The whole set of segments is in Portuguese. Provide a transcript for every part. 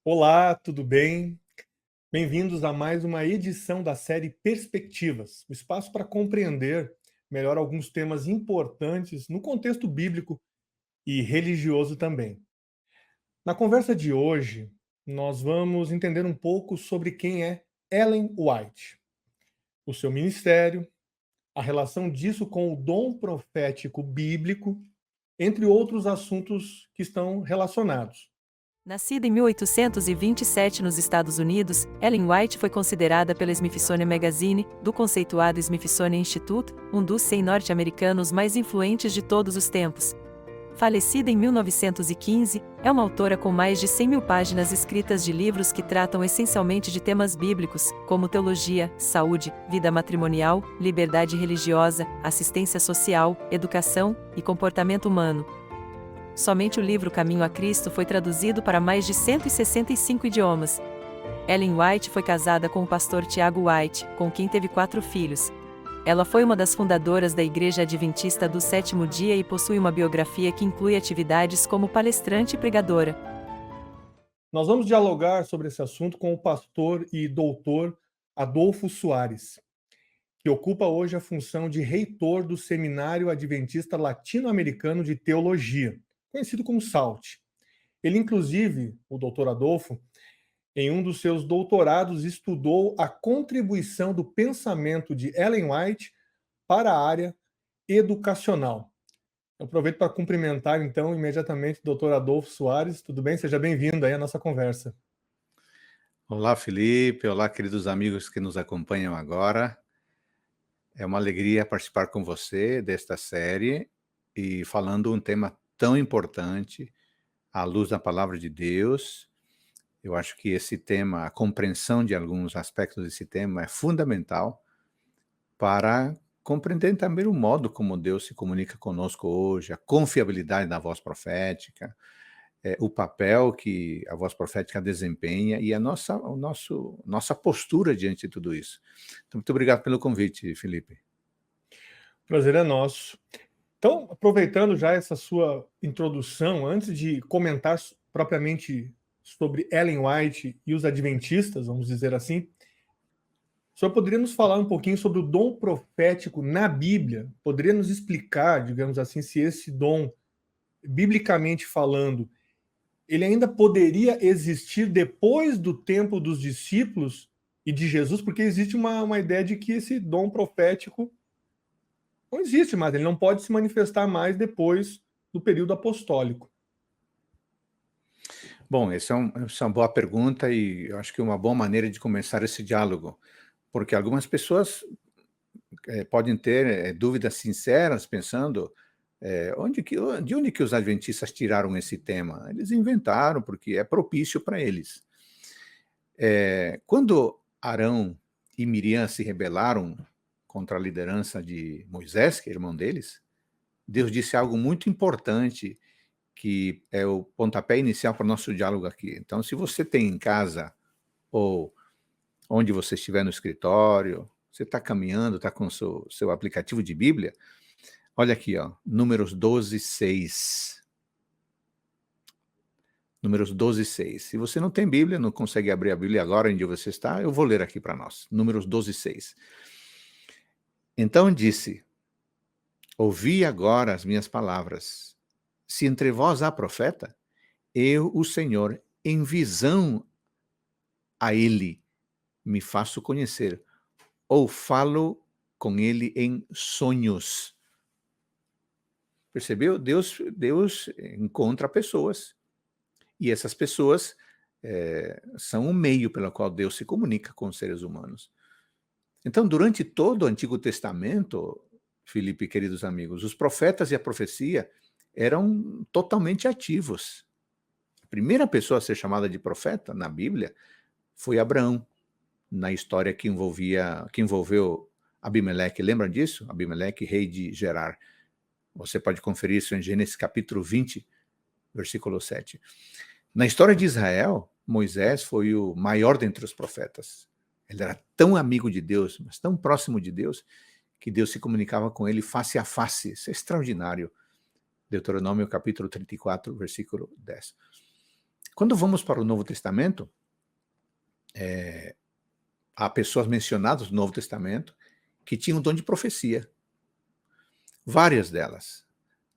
Olá, tudo bem? Bem-vindos a mais uma edição da série Perspectivas, o espaço para compreender melhor alguns temas importantes no contexto bíblico e religioso também. Na conversa de hoje, nós vamos entender um pouco sobre quem é Ellen White, o seu ministério, a relação disso com o dom profético bíblico, entre outros assuntos que estão relacionados. Nascida em 1827 nos Estados Unidos, Ellen White foi considerada pela Smithsonian Magazine, do conceituado Smithsonian Institute, um dos 100 norte-americanos mais influentes de todos os tempos. Falecida em 1915, é uma autora com mais de 100 mil páginas escritas de livros que tratam essencialmente de temas bíblicos, como teologia, saúde, vida matrimonial, liberdade religiosa, assistência social, educação e comportamento humano. Somente o livro Caminho a Cristo foi traduzido para mais de 165 idiomas. Ellen White foi casada com o pastor Tiago White, com quem teve 4 filhos. Ela foi uma das fundadoras da Igreja Adventista do Sétimo Dia e possui uma biografia que inclui atividades como palestrante e pregadora. Nós vamos dialogar sobre esse assunto com o pastor e doutor Adolfo Soares, que ocupa hoje a função de reitor do Seminário Adventista Latino-Americano de Teologia, conhecido como SALT. Ele, inclusive, o doutor Adolfo, em um dos seus doutorados, estudou a contribuição do pensamento de Ellen White para a área educacional. Eu aproveito para cumprimentar, então, imediatamente o doutor Adolfo Soares. Tudo bem? Seja bem-vindo aí à nossa conversa. Olá, Felipe. Olá, queridos amigos que nos acompanham agora. É uma alegria participar com você desta série e falando um tema tão importante, à luz da palavra de Deus. Eu acho que esse tema, a compreensão de alguns aspectos desse tema é fundamental para compreender também o modo como Deus se comunica conosco hoje, a confiabilidade da voz profética, o papel que a voz profética desempenha e nossa postura diante de tudo isso. Então, muito obrigado pelo convite, Felipe. O prazer é nosso. Então, aproveitando já essa sua introdução, antes de comentar propriamente sobre Ellen White e os adventistas, vamos dizer assim, o senhor poderia nos falar um pouquinho sobre o dom profético na Bíblia? Poderia nos explicar, digamos assim, se esse dom, biblicamente falando, ele ainda poderia existir depois do tempo dos discípulos e de Jesus? Porque existe uma ideia de que esse dom profético não existe mais, ele não pode se manifestar mais depois do período apostólico. Bom, essa é uma boa pergunta e eu acho que é uma boa maneira de começar esse diálogo, porque algumas pessoas podem ter dúvidas sinceras pensando de onde que os adventistas tiraram esse tema? Eles inventaram porque é propício para eles. Quando Arão e Miriam se rebelaram contra a liderança de Moisés, que é irmão deles, Deus disse algo muito importante, que é o pontapé inicial para o nosso diálogo aqui. Então, se você tem em casa, ou onde você estiver no escritório, você está caminhando, está com o seu aplicativo de Bíblia, olha aqui, ó, Números 12, 6. Números 12, 6. Se você não tem Bíblia, não consegue abrir a Bíblia agora onde você está, eu vou ler aqui para nós. Números 12, 6. Então disse: ouvi agora as minhas palavras. Se entre vós há profeta, eu, o Senhor, em visão a ele me faço conhecer, ou falo com ele em sonhos. Percebeu? Deus encontra pessoas, e essas pessoas são um meio pelo qual Deus se comunica com os seres humanos. Então, durante todo o Antigo Testamento, Felipe, queridos amigos, os profetas e a profecia eram totalmente ativos. A primeira pessoa a ser chamada de profeta na Bíblia foi Abraão, na história que envolveu Abimeleque. Lembra disso? Abimeleque, rei de Gerar. Você pode conferir isso em Gênesis capítulo 20, versículo 7. Na história de Israel, Moisés foi o maior dentre os profetas. Ele era tão amigo de Deus, mas tão próximo de Deus, que Deus se comunicava com ele face a face. Isso é extraordinário. Deuteronômio capítulo 34, versículo 10. Quando vamos para o Novo Testamento, há pessoas mencionadas no Novo Testamento que tinham o dom de profecia. Várias delas.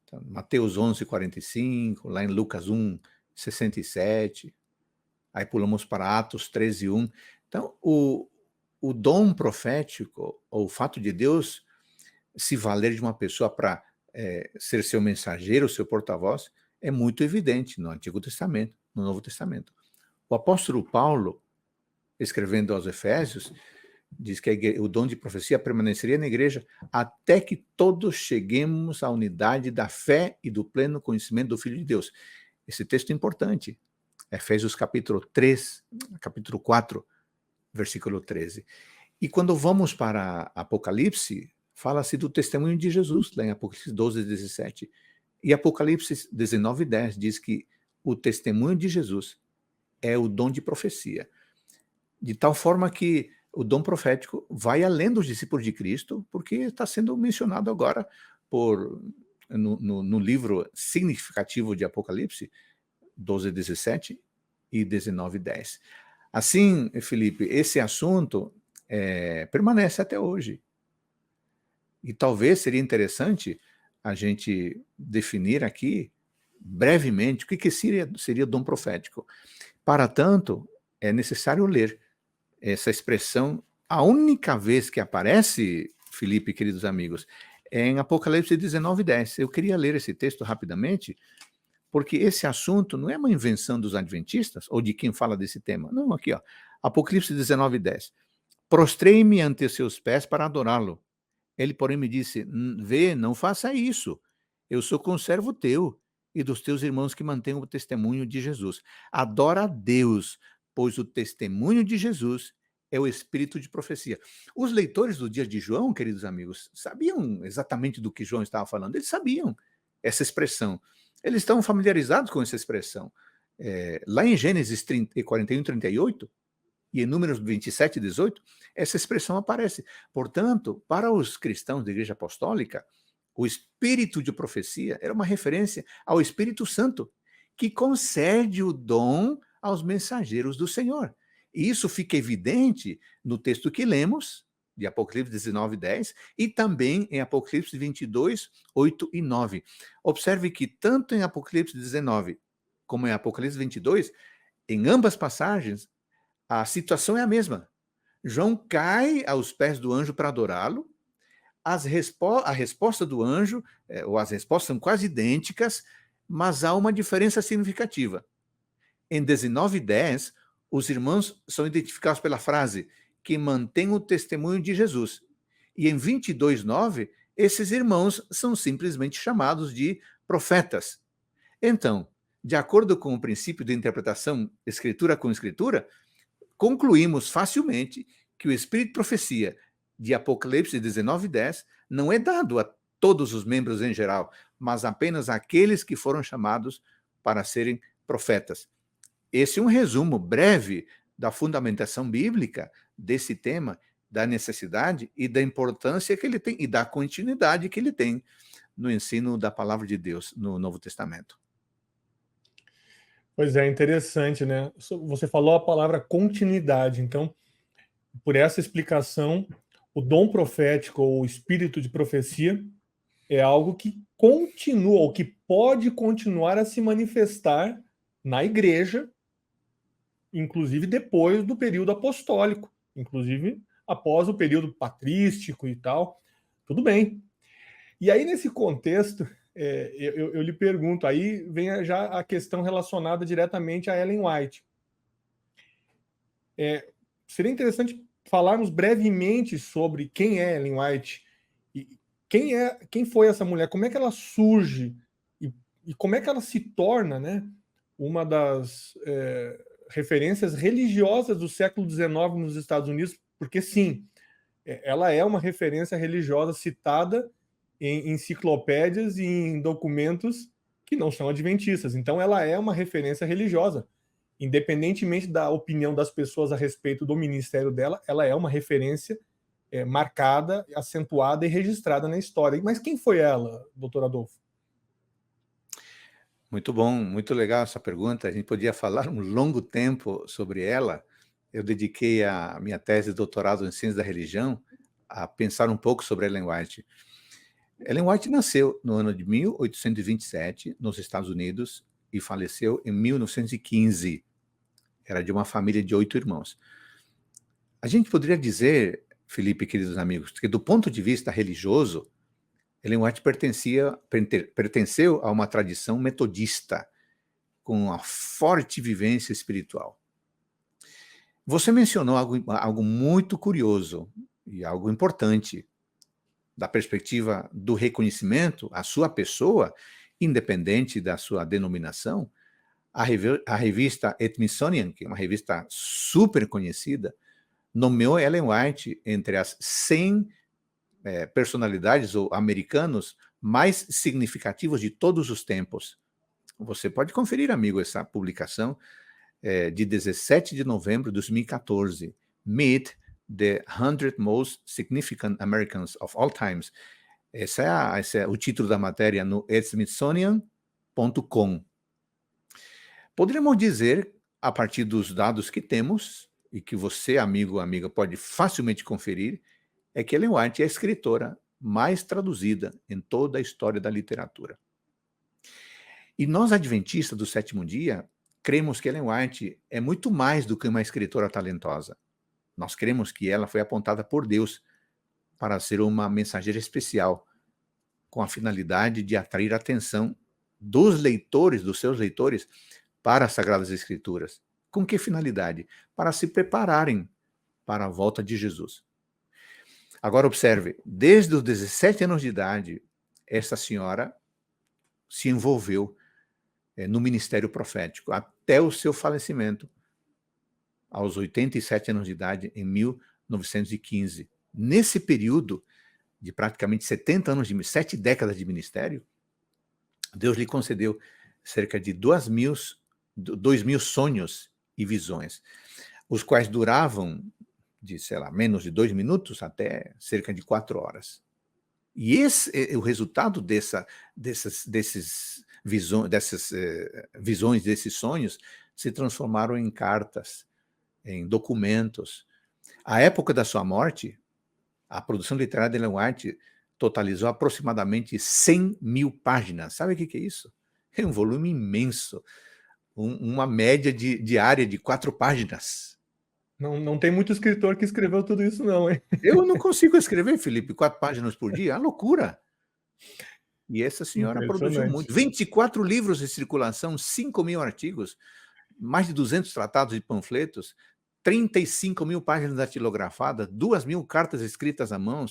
Então, Mateus 11:45, lá em Lucas 1:67, aí pulamos para Atos 13:1. Então, o dom profético, ou o fato de Deus se valer de uma pessoa para ser seu mensageiro, seu porta-voz, é muito evidente no Antigo Testamento, no Novo Testamento. O apóstolo Paulo, escrevendo aos Efésios, diz que o dom de profecia permaneceria na igreja até que todos cheguemos à unidade da fé e do pleno conhecimento do Filho de Deus. Esse texto é importante. Efésios capítulo 4, versículo 13. E quando vamos para Apocalipse, fala-se do testemunho de Jesus, lá em Apocalipse 12:17. E Apocalipse 19:10 diz que o testemunho de Jesus é o dom de profecia. De tal forma que o dom profético vai além dos discípulos de Cristo, porque está sendo mencionado agora no livro significativo de Apocalipse, 12:17 e 19:10. Assim, Felipe, esse assunto permanece até hoje. E talvez seria interessante a gente definir aqui, brevemente, o que seria dom profético. Para tanto, é necessário ler essa expressão. A única vez que aparece, Felipe, queridos amigos, é em Apocalipse 19:10. Eu queria ler esse texto rapidamente, porque esse assunto não é uma invenção dos adventistas, ou de quem fala desse tema. Não, aqui, ó, Apocalipse 19:10. Prostrei-me ante seus pés para adorá-lo. Ele, porém, me disse, vê, não faça isso. Eu sou conservo teu e dos teus irmãos que mantêm o testemunho de Jesus. Adora a Deus, pois o testemunho de Jesus é o espírito de profecia. Os leitores do dia de João, queridos amigos, sabiam exatamente do que João estava falando. Eles sabiam essa expressão. Eles estão familiarizados com essa expressão. Lá em Gênesis 41:38 e em Números 27:18, essa expressão aparece. Portanto, para os cristãos da Igreja Apostólica, o espírito de profecia era uma referência ao Espírito Santo, que concede o dom aos mensageiros do Senhor. E isso fica evidente no texto que lemos, de Apocalipse 19:10, e também em Apocalipse 22:8 e 9. Observe que tanto em Apocalipse 19 como em Apocalipse 22, em ambas passagens, a situação é a mesma. João cai aos pés do anjo para adorá-lo. A resposta do anjo, ou as respostas são quase idênticas, mas há uma diferença significativa. Em 19:10, os irmãos são identificados pela frase que mantém o testemunho de Jesus. E em 22:9, esses irmãos são simplesmente chamados de profetas. Então, de acordo com o princípio de interpretação escritura com escritura, concluímos facilmente que o espírito de profecia de Apocalipse 19:10 não é dado a todos os membros em geral, mas apenas àqueles que foram chamados para serem profetas. Esse é um resumo breve da fundamentação bíblica desse tema, da necessidade e da importância que ele tem e da continuidade que ele tem no ensino da palavra de Deus no Novo Testamento. Pois é, interessante, né? Você falou a palavra continuidade, então, por essa explicação, o dom profético ou o espírito de profecia é algo que continua, ou que pode continuar a se manifestar na igreja, inclusive depois do período apostólico, inclusive após o período patrístico e tal. Tudo bem. E aí, nesse contexto, eu lhe pergunto, aí vem já a questão relacionada diretamente a Ellen White. Seria interessante falarmos brevemente sobre quem é Ellen White, e quem foi essa mulher, como é que ela surge e como é que ela se torna, né, uma das referências religiosas do século XIX nos Estados Unidos, porque sim, ela é uma referência religiosa citada em enciclopédias e em documentos que não são adventistas. Então, ela é uma referência religiosa. Independentemente da opinião das pessoas a respeito do ministério dela, ela é uma referência marcada, acentuada e registrada na história. Mas quem foi ela, doutor Adolfo? Muito bom, muito legal essa pergunta. A gente podia falar um longo tempo sobre ela. Eu dediquei a minha tese de doutorado em Ciências da Religião a pensar um pouco sobre Ellen White. Ellen White nasceu no ano de 1827, nos Estados Unidos, e faleceu em 1915. Era de uma família de 8 irmãos. A gente poderia dizer, Felipe, queridos amigos, que do ponto de vista religioso, Ellen White pertenceu a uma tradição metodista, com uma forte vivência espiritual. Você mencionou algo muito curioso e algo importante, da perspectiva do reconhecimento à sua pessoa, independente da sua denominação. A revista Smithsonian, que é uma revista super conhecida, nomeou Ellen White entre as 100 personalidades ou americanos mais significativos de todos os tempos. Você pode conferir, amigo, essa publicação de 17 de novembro de 2014, Meet the 100 Most Significant Americans of All Times. Esse é o título da matéria no smithsonian.com. Poderíamos dizer, a partir dos dados que temos, e que você, amigo ou amiga, pode facilmente conferir, é que Ellen White é a escritora mais traduzida em toda a história da literatura. E nós, adventistas do sétimo dia, cremos que Ellen White é muito mais do que uma escritora talentosa. Nós cremos que ela foi apontada por Deus para ser uma mensageira especial, com a finalidade de atrair a atenção dos leitores, dos seus leitores, para as Sagradas Escrituras. Com que finalidade? Para se prepararem para a volta de Jesus. Agora observe, desde os 17 anos de idade, essa senhora se envolveu no ministério profético, até o seu falecimento, aos 87 anos de idade, em 1915. Nesse período de praticamente 70 anos, 7 décadas de ministério, Deus lhe concedeu cerca de 2.000 sonhos e visões, os quais duravam de, menos de 2 minutos até cerca de 4 horas. E o resultado dessas visões, desses sonhos, se transformaram em cartas, em documentos. À época da sua morte, a produção literária de Ellen White totalizou aproximadamente 100.000 páginas. Sabe o que é isso? É um volume imenso, uma média diária de 4 páginas. Não tem muito escritor que escreveu tudo isso, não, hein? Eu não consigo escrever, Felipe, 4 páginas por dia, é uma loucura. E essa senhora produziu muito. 24 livros em circulação, 5.000 artigos, mais de 200 tratados e panfletos, 35.000 páginas datilografadas, 2.000 cartas escritas à mão,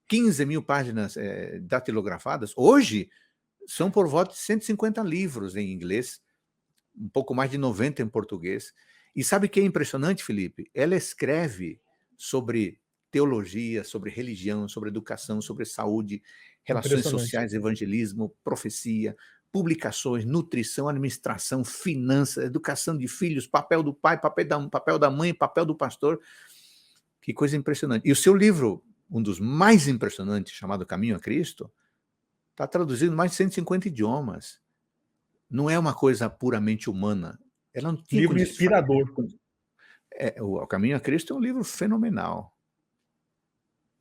15.000 páginas datilografadas. Hoje, são por volta de 150 livros em inglês, um pouco mais de 90 em português. E sabe o que é impressionante, Felipe? Ela escreve sobre teologia, sobre religião, sobre educação, sobre saúde, relações sociais, evangelismo, profecia, publicações, nutrição, administração, finanças, educação de filhos, papel do pai, papel da mãe, papel do pastor. Que coisa impressionante. E o seu livro, um dos mais impressionantes, chamado Caminho a Cristo, está traduzido em mais de 150 idiomas. Não é uma coisa puramente humana. Ela não tinha livro inspirador. O Caminho a Cristo é um livro fenomenal.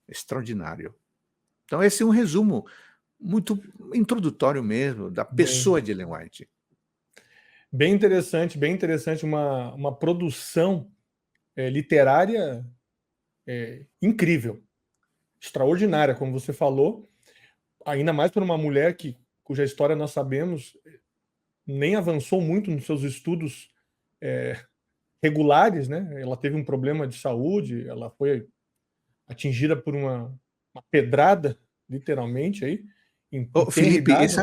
Extraordinário. Então, esse é um resumo muito introdutório mesmo da pessoa de Ellen White. Bem interessante, uma produção literária incrível, extraordinária, como você falou, ainda mais para uma mulher cuja história nós sabemos nem avançou muito nos seus estudos regulares, né? Ela teve um problema de saúde, ela foi atingida por uma pedrada, literalmente, aí. Felipe, isso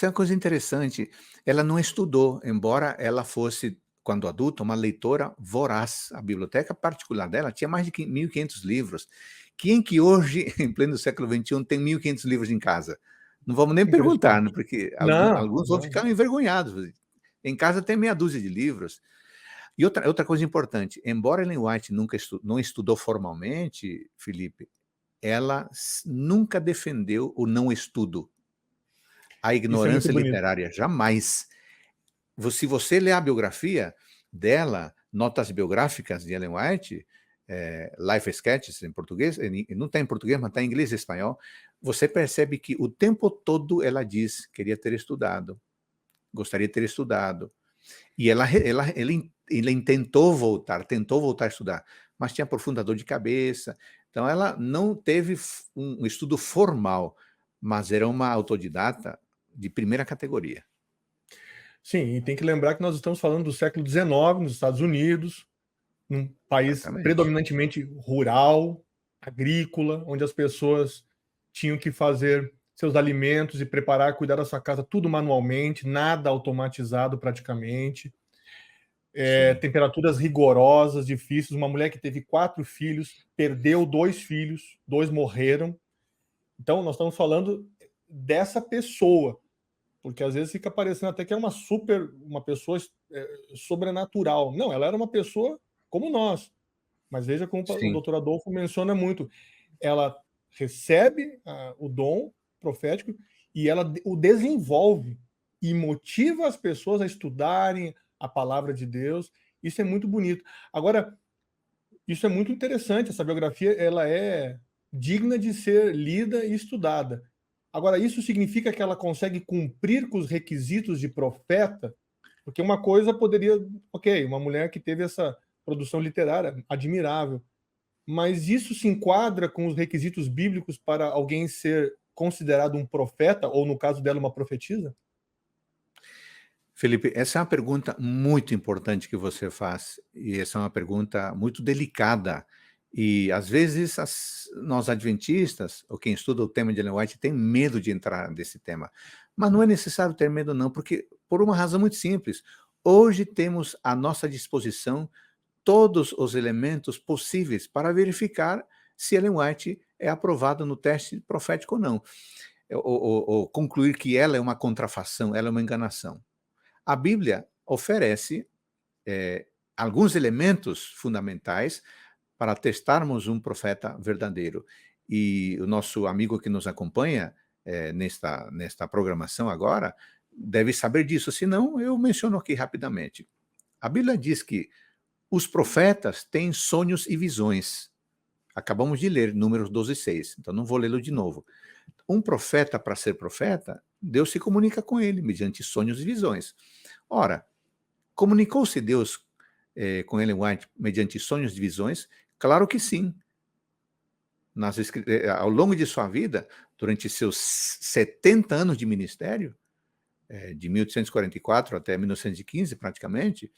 é uma coisa interessante. Ela não estudou, embora ela fosse, quando adulta, uma leitora voraz. A biblioteca particular dela tinha mais de 1.500 livros. Quem que hoje, em pleno século XXI, tem 1.500 livros em casa? Não vamos nem perguntar, né? Porque alguns vão ficar envergonhados. Em casa tem meia dúzia de livros. E outra coisa importante, embora Ellen White não estudou formalmente, Felipe, ela nunca defendeu o não estudo. A Isso é muito ignorância bonito. literária, jamais. Se você ler a biografia dela, notas biográficas de Ellen White, Life Sketches em português, não está em português, mas está em inglês e espanhol, você percebe que o tempo todo ela diz, queria ter estudado, gostaria de ter estudado. E ela tentou voltar a estudar, mas tinha profunda dor de cabeça. Então ela não teve um estudo formal, mas era uma autodidata de primeira categoria. Sim, e tem que lembrar que nós estamos falando do século XIX, nos Estados Unidos, num país Exatamente. predominantemente rural, agrícola, onde as pessoas tinham que fazer seus alimentos e preparar, cuidar da sua casa, tudo manualmente, nada automatizado praticamente. Sim, Temperaturas rigorosas, difíceis. Uma mulher que teve 4 filhos, perdeu 2 filhos, 2 morreram. Então, nós estamos falando dessa pessoa, porque às vezes fica parecendo até que é uma pessoa sobrenatural. Não, ela era uma pessoa como nós. Mas veja como o sim. doutor Adolfo menciona muito. Ela recebe o dom profético e ela o desenvolve e motiva as pessoas a estudarem a palavra de Deus. Isso é muito bonito. Agora, isso é muito interessante. Essa biografia ela é digna de ser lida e estudada. Agora, isso significa que ela consegue cumprir com os requisitos de profeta? Porque uma coisa poderia, ok, uma mulher que teve essa produção literária admirável, mas isso se enquadra com os requisitos bíblicos para alguém ser considerado um profeta, ou no caso dela, uma profetisa? Felipe, essa é uma pergunta muito importante que você faz, e essa é uma pergunta muito delicada. E, às vezes, nós adventistas, ou quem estuda o tema de Ellen White, tem medo de entrar nesse tema. Mas não é necessário ter medo, não, porque por uma razão muito simples. Hoje temos à nossa disposição todos os elementos possíveis para verificar se Ellen White é aprovada no teste profético ou não. Ou concluir que ela é uma contrafação, ela é uma enganação. A Bíblia oferece alguns elementos fundamentais para testarmos um profeta verdadeiro. E o nosso amigo que nos acompanha nesta programação agora deve saber disso, senão eu menciono aqui rapidamente. A Bíblia diz que os profetas têm sonhos e visões. Acabamos de ler Números 12:6, então não vou lê-lo de novo. Um profeta, para ser profeta, Deus se comunica com ele mediante sonhos e visões. Ora, comunicou-se Deus com Ellen White mediante sonhos e visões? Claro que sim. Ao longo de sua vida, durante seus 70 anos de ministério, de 1844 até 1915 praticamente,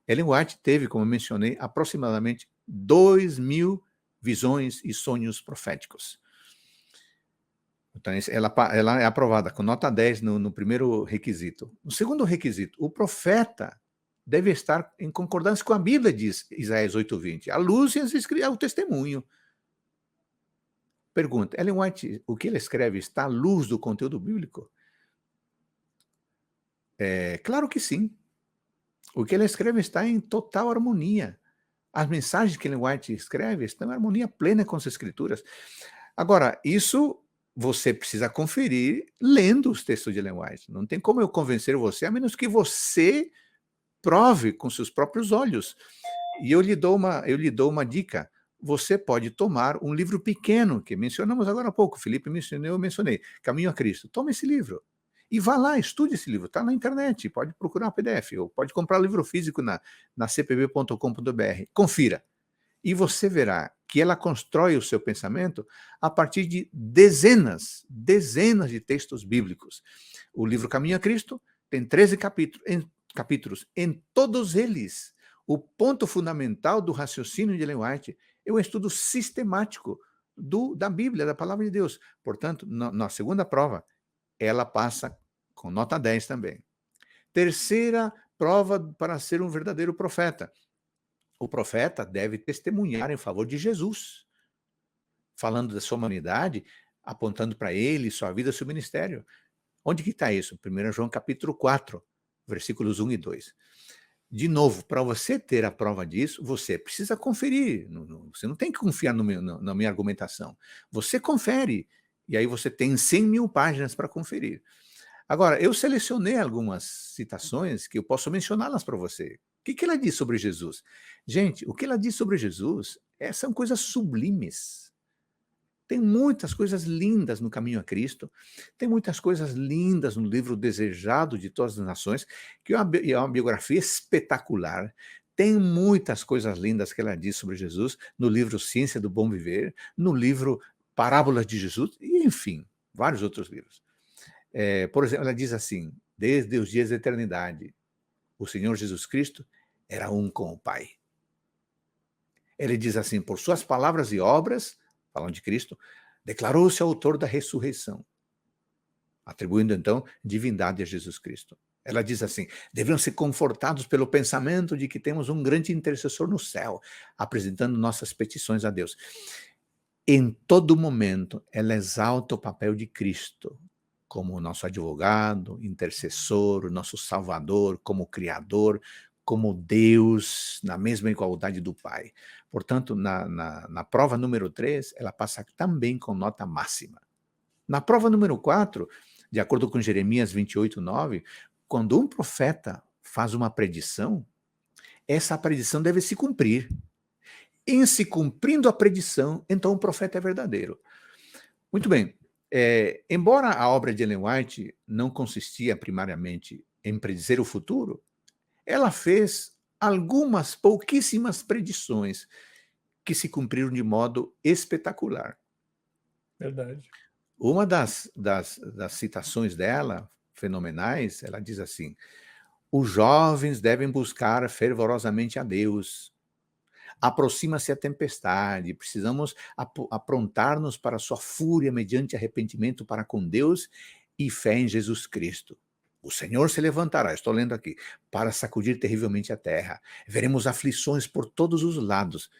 Ellen White teve, como eu mencionei, aproximadamente 2.000 visões e sonhos proféticos. Então, ela é aprovada com nota 10 no primeiro requisito. No segundo requisito, o profeta deve estar em concordância com a Bíblia, diz Isaías 8:20. A luz e o testemunho. Pergunta, Ellen White, o que ele escreve está à luz do conteúdo bíblico? Claro que sim. O que ele escreve está em total harmonia. As mensagens que Ellen White escreve estão em harmonia plena com as Escrituras. Agora, isso você precisa conferir lendo os textos de Ellen White. Não tem como eu convencer você, a menos que você prove com seus próprios olhos. E eu lhe dou uma dica. Você pode tomar um livro pequeno, que mencionamos agora há pouco, Felipe mencionou, eu mencionei, Caminho a Cristo. Toma esse livro. E vá lá, estude esse livro, está na internet, pode procurar um PDF, ou pode comprar o livro físico na cpb.com.br. Confira. E você verá que ela constrói o seu pensamento a partir de dezenas de textos bíblicos. O livro Caminho a Cristo tem 13 capítulos. Em todos eles, o ponto fundamental do raciocínio de Ellen White é o estudo sistemático da Bíblia, da Palavra de Deus. Portanto, na segunda prova, ela passa com nota 10 também. Terceira prova para ser um verdadeiro profeta. O profeta deve testemunhar em favor de Jesus, falando da sua humanidade, apontando para ele, sua vida, seu ministério. Onde que está isso? 1 João capítulo 4, versículos 1 e 2. De novo, para você ter a prova disso, você precisa conferir. Você não tem que confiar na minha argumentação. Você confere. E aí você tem 100.000 páginas para conferir. Agora, eu selecionei algumas citações que eu posso mencioná-las para você. O que ela diz sobre Jesus? Gente, o que ela diz sobre Jesus são coisas sublimes. Tem muitas coisas lindas no Caminho a Cristo, tem muitas coisas lindas no livro Desejado de Todas as Nações, que é uma biografia espetacular. Tem muitas coisas lindas que ela diz sobre Jesus no livro Ciência do Bom Viver, no livro Parábolas de Jesus, e enfim, vários outros livros. Por exemplo, ela diz assim: desde os dias da eternidade, o Senhor Jesus Cristo era um com o Pai. Ele diz assim: por suas palavras e obras, falando de Cristo, declarou-se autor da ressurreição, atribuindo então divindade a Jesus Cristo. Ela diz assim: deveriam ser confortados pelo pensamento de que temos um grande intercessor no céu, apresentando nossas petições a Deus. Em todo momento, ela exalta o papel de Cristo como nosso advogado, intercessor, nosso salvador, como criador, como Deus, na mesma igualdade do Pai. Portanto, na prova número 3, ela passa também com nota máxima. Na prova número 4, de acordo com Jeremias 28:9, quando um profeta faz uma predição, essa predição deve se cumprir. Em se cumprindo a predição, então o profeta é verdadeiro. Muito bem. Embora a obra de Ellen White não consistia primariamente em predizer o futuro, ela fez algumas pouquíssimas predições que se cumpriram de modo espetacular. Verdade. Uma das citações dela, fenomenais, ela diz assim: os jovens devem buscar fervorosamente a Deus. Aproxima-se a tempestade, precisamos aprontar-nos para a sua fúria mediante arrependimento para com Deus e fé em Jesus Cristo. O Senhor se levantará, estou lendo aqui, para sacudir terrivelmente a terra. Veremos aflições por todos os lados.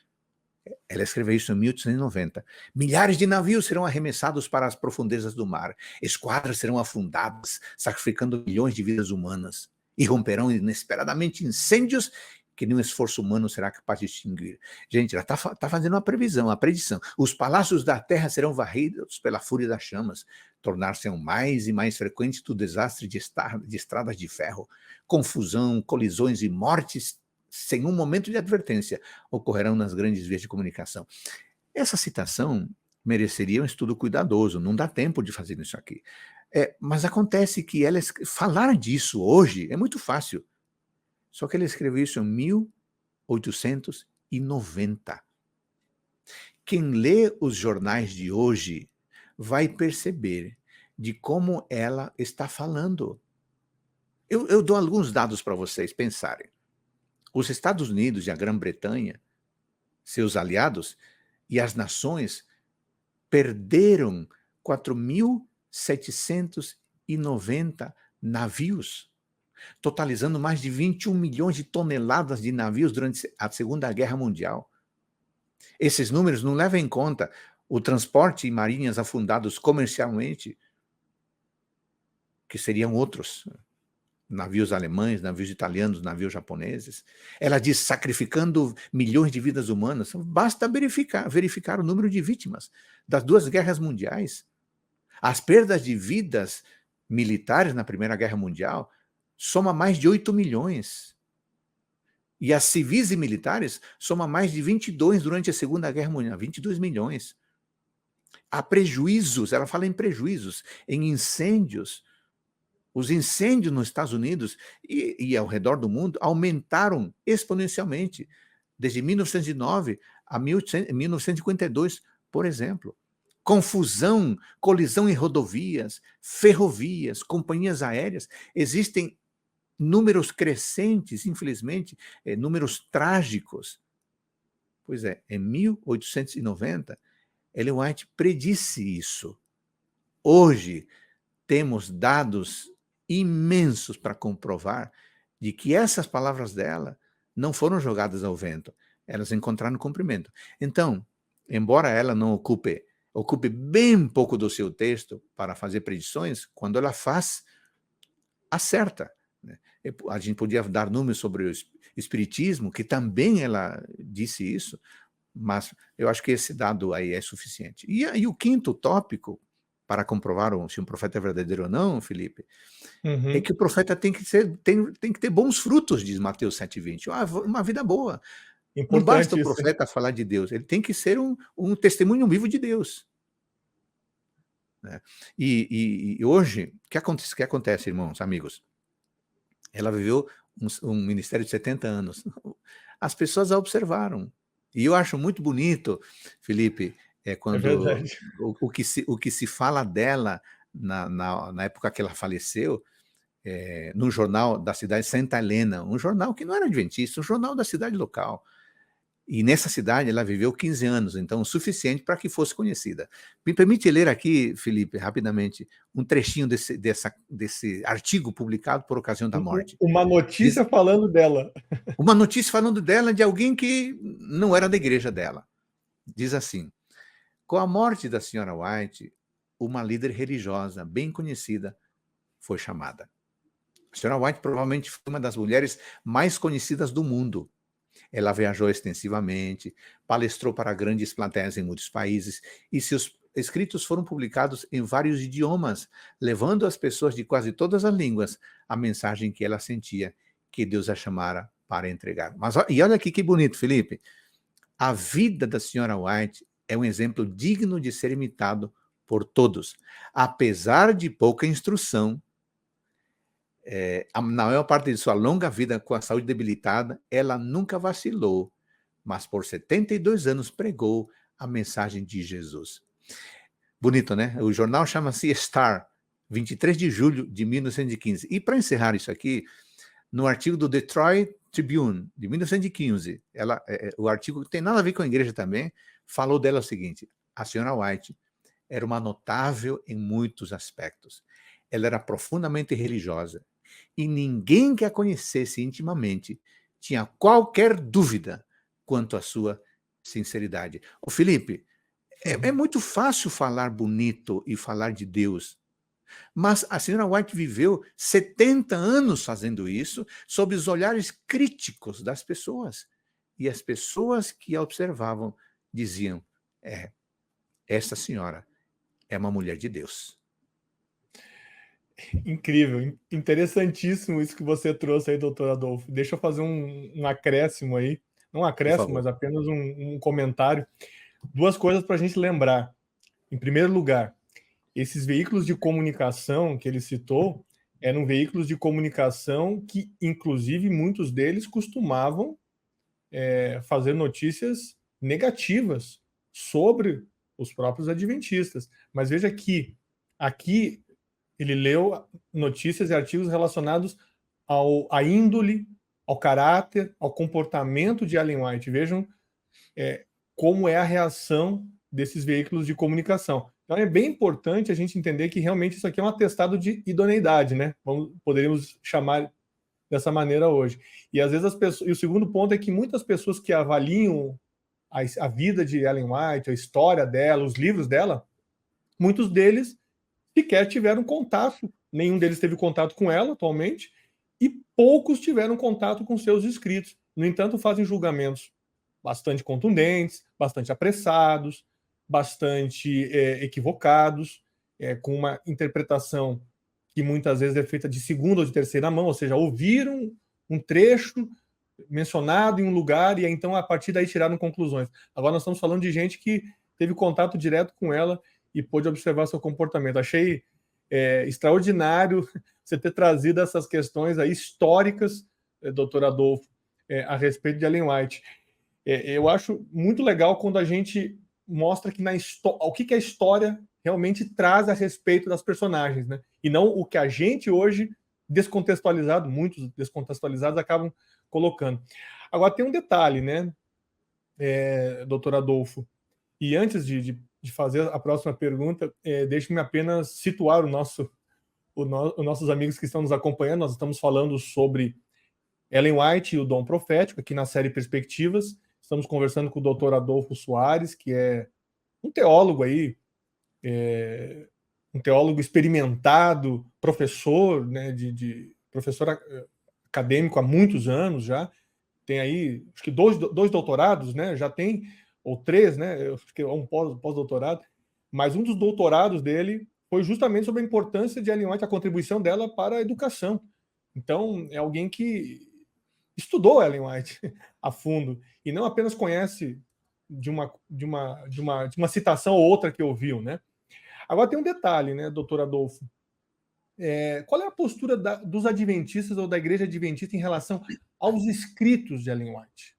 Ela escreveu isso em 1890. Milhares de navios serão arremessados para as profundezas do mar. Esquadras serão afundadas, sacrificando milhões de vidas humanas. Irromperão inesperadamente incêndios que nenhum esforço humano será capaz de extinguir. Gente, ela está fazendo uma previsão, uma predição. Os palácios da terra serão varridos pela fúria das chamas, tornar-se-ão mais e mais frequentes do desastre de estradas de ferro. Confusão, colisões e mortes, sem um momento de advertência, ocorrerão nas grandes vias de comunicação. Essa citação mereceria um estudo cuidadoso, não dá tempo de fazer isso aqui. Mas acontece que falar disso hoje é muito fácil. Só que ele escreveu isso em 1890. Quem lê os jornais de hoje vai perceber de como ela está falando. Eu dou alguns dados para vocês pensarem. Os Estados Unidos e a Grã-Bretanha, seus aliados, e as nações perderam 4.790 navios, totalizando mais de 21 milhões de toneladas de navios durante a Segunda Guerra Mundial. Esses números não levam em conta o transporte e marinhas afundados comercialmente, que seriam outros, navios alemães, navios italianos, navios japoneses. Ela diz sacrificando milhões de vidas humanas. Basta verificar o número de vítimas das duas guerras mundiais. As perdas de vidas militares na Primeira Guerra Mundial soma mais de 8 milhões. E as civis e militares soma mais de 22 durante a Segunda Guerra Mundial, 22 milhões. Há prejuízos, ela fala em prejuízos, em incêndios. Os incêndios nos Estados Unidos e ao redor do mundo aumentaram exponencialmente, desde 1909 a 1952, por exemplo. Confusão, colisão em rodovias, ferrovias, companhias aéreas, existem números crescentes, infelizmente, números trágicos. Pois é, em 1890, Ellen White predisse isso. Hoje, temos dados imensos para comprovar de que essas palavras dela não foram jogadas ao vento, elas encontraram cumprimento. Então, embora ela não ocupe bem pouco do seu texto para fazer predições, quando ela faz, acerta. A gente podia dar números sobre o espiritismo, que também ela disse isso, mas eu acho que esse dado aí é suficiente. E o quinto tópico, para comprovar se um profeta é verdadeiro ou não, Felipe, é Uhum. que o profeta tem que ter bons frutos, diz Mateus 7,20. Uma vida boa. Não basta Importante o isso, hein? profeta falar de Deus, ele tem que ser um testemunho vivo de Deus, né? E hoje, o que acontece, irmãos, amigos? Ela viveu um ministério de 70 anos. As pessoas a observaram. E eu acho muito bonito, Felipe, É quando verdade. o que se fala dela na época que ela faleceu, no jornal da cidade de Santa Helena, um jornal que não era adventista, um jornal da cidade local. E nessa cidade ela viveu 15 anos, então o suficiente para que fosse conhecida. Me permite ler aqui, Felipe, rapidamente, um trechinho desse artigo publicado por ocasião da morte. Uma Diz, notícia falando dela. uma notícia falando dela de alguém que não era da igreja dela. Diz assim: com a morte da senhora White, uma líder religiosa bem conhecida foi chamada. A senhora White provavelmente foi uma das mulheres mais conhecidas do mundo. Ela viajou extensivamente, palestrou para grandes plateias em muitos países e seus escritos foram publicados em vários idiomas, levando às pessoas de quase todas as línguas a mensagem que ela sentia, que Deus a chamara para entregar. E olha aqui que bonito, Felipe. A vida da senhora White é um exemplo digno de ser imitado por todos. Apesar de pouca instrução, na maior parte de sua longa vida com a saúde debilitada, ela nunca vacilou, mas por 72 anos pregou a mensagem de Jesus. Bonito, né? O jornal chama-se Star, 23 de julho de 1915. E para encerrar isso aqui, no artigo do Detroit Tribune, de 1915, o artigo tem nada a ver com a igreja também, falou dela o seguinte: a senhora White era uma notável em muitos aspectos. Ela era profundamente religiosa e ninguém que a conhecesse intimamente tinha qualquer dúvida quanto à sua sinceridade. Ô Felipe, é muito fácil falar bonito e falar de Deus, mas a senhora White viveu 70 anos fazendo isso sob os olhares críticos das pessoas. E as pessoas que a observavam diziam: essa senhora é uma mulher de Deus. Incrível, interessantíssimo isso que você trouxe aí, doutor Adolfo. Deixa eu fazer um acréscimo aí. Não um Por acréscimo, favor. mas apenas um comentário. Duas coisas para a gente lembrar. Em primeiro lugar, esses veículos de comunicação que ele citou eram veículos de comunicação que, inclusive, muitos deles costumavam fazer notícias negativas sobre os próprios adventistas. Mas veja que aqui ele leu notícias e artigos relacionados à índole, ao caráter, ao comportamento de Ellen White. Vejam como é a reação desses veículos de comunicação. Então é bem importante a gente entender que realmente isso aqui é um atestado de idoneidade, né? Poderíamos chamar dessa maneira hoje. E às vezes as pessoas. E o segundo ponto é que muitas pessoas que avaliam a vida de Ellen White, a história dela, os livros dela, muitos deles sequer tiveram contato, nenhum deles teve contato com ela atualmente, e poucos tiveram contato com seus escritos. No entanto, fazem julgamentos bastante contundentes, bastante apressados, bastante equivocados, com uma interpretação que muitas vezes é feita de segunda ou de terceira mão, ou seja, ouviram um trecho mencionado em um lugar e então a partir daí tiraram conclusões. Agora nós estamos falando de gente que teve contato direto com ela e pôde observar seu comportamento. Achei extraordinário você ter trazido essas questões aí históricas, doutor Adolfo, a respeito de Ellen White. Eu acho muito legal quando a gente mostra que o que a história realmente traz a respeito das personagens, né? E não o que a gente hoje, muitos descontextualizados, acabam colocando. Agora tem um detalhe, né, doutor Adolfo? E antes de fazer a próxima pergunta, deixe-me apenas situar os nossos amigos que estão nos acompanhando. Nós estamos falando sobre Ellen White e o dom profético, aqui na série Perspectivas. Estamos conversando com o doutor Adolfo Soares, que é um teólogo aí, um teólogo experimentado, professor, né, professor acadêmico há muitos anos já. Tem aí, acho que dois doutorados, né? Já tem, ou três, né? Acho que é um pós-doutorado. Mas um dos doutorados dele foi justamente sobre a importância de Ellen White, a contribuição dela para a educação. Então, é alguém que estudou Ellen White a fundo e não apenas conhece de uma citação ou outra que ouviu, né? Agora tem um detalhe, né, doutor Adolfo? Qual é a postura dos adventistas ou da igreja adventista em relação aos escritos de Ellen White?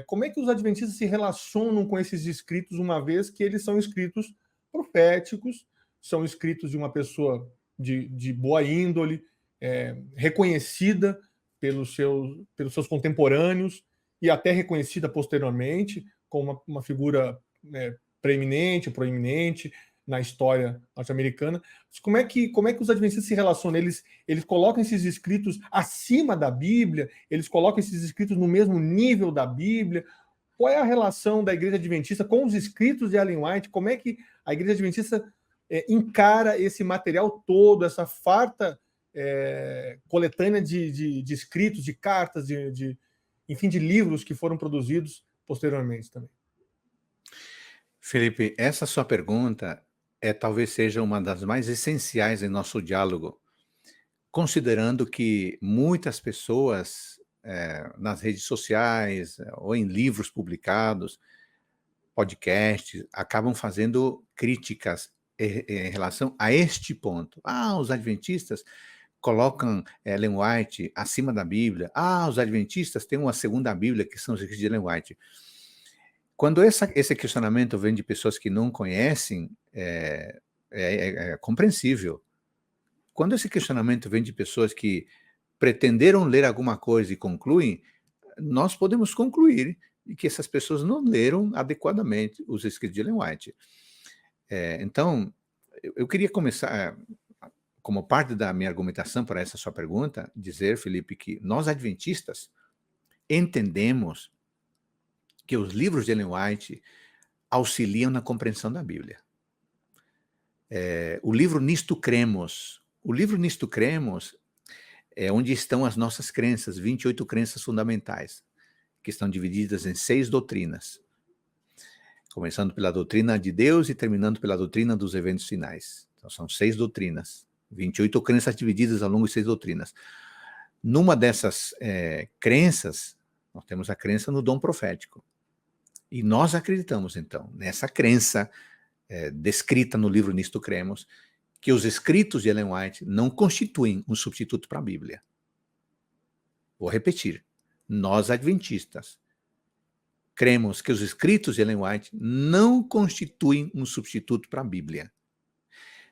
Como é que os adventistas se relacionam com esses escritos, uma vez que eles são escritos proféticos, são escritos de uma pessoa de boa índole, reconhecida pelos seus contemporâneos e até reconhecida posteriormente como uma figura preeminente, proeminente na história norte-americana. Como é que os adventistas se relacionam? Eles colocam esses escritos acima da Bíblia? Eles colocam esses escritos no mesmo nível da Bíblia? Qual é a relação da igreja adventista com os escritos de Ellen White? Como é que a igreja adventista encara esse material todo, essa farta coletânea de escritos, de cartas, enfim, de livros que foram produzidos posteriormente também? Felipe, essa sua pergunta talvez seja uma das mais essenciais em nosso diálogo, considerando que muitas pessoas nas redes sociais ou em livros publicados, podcasts, acabam fazendo críticas em relação a este ponto. Os adventistas colocam Ellen White acima da Bíblia. Os adventistas têm uma segunda Bíblia, que são os escritos de Ellen White. Quando esse questionamento vem de pessoas que não conhecem, é compreensível. Quando esse questionamento vem de pessoas que pretenderam ler alguma coisa e concluem, nós podemos concluir que essas pessoas não leram adequadamente os escritos de Ellen White. Então, eu queria começar, como parte da minha argumentação para essa sua pergunta, dizer, Felipe, que nós adventistas entendemos que os livros de Ellen White auxiliam na compreensão da Bíblia. O livro Nisto Cremos é onde estão as nossas crenças, 28 crenças fundamentais, que estão divididas em 6 doutrinas, começando pela doutrina de Deus e terminando pela doutrina dos eventos finais. Então são 6 doutrinas, 28 crenças divididas ao longo de 6 doutrinas. Numa dessas crenças, nós temos a crença no dom profético. E nós acreditamos, então, nessa crença descrita no livro Nisto Cremos, que os escritos de Ellen White não constituem um substituto para a Bíblia. Vou repetir. Nós, adventistas, cremos que os escritos de Ellen White não constituem um substituto para a Bíblia.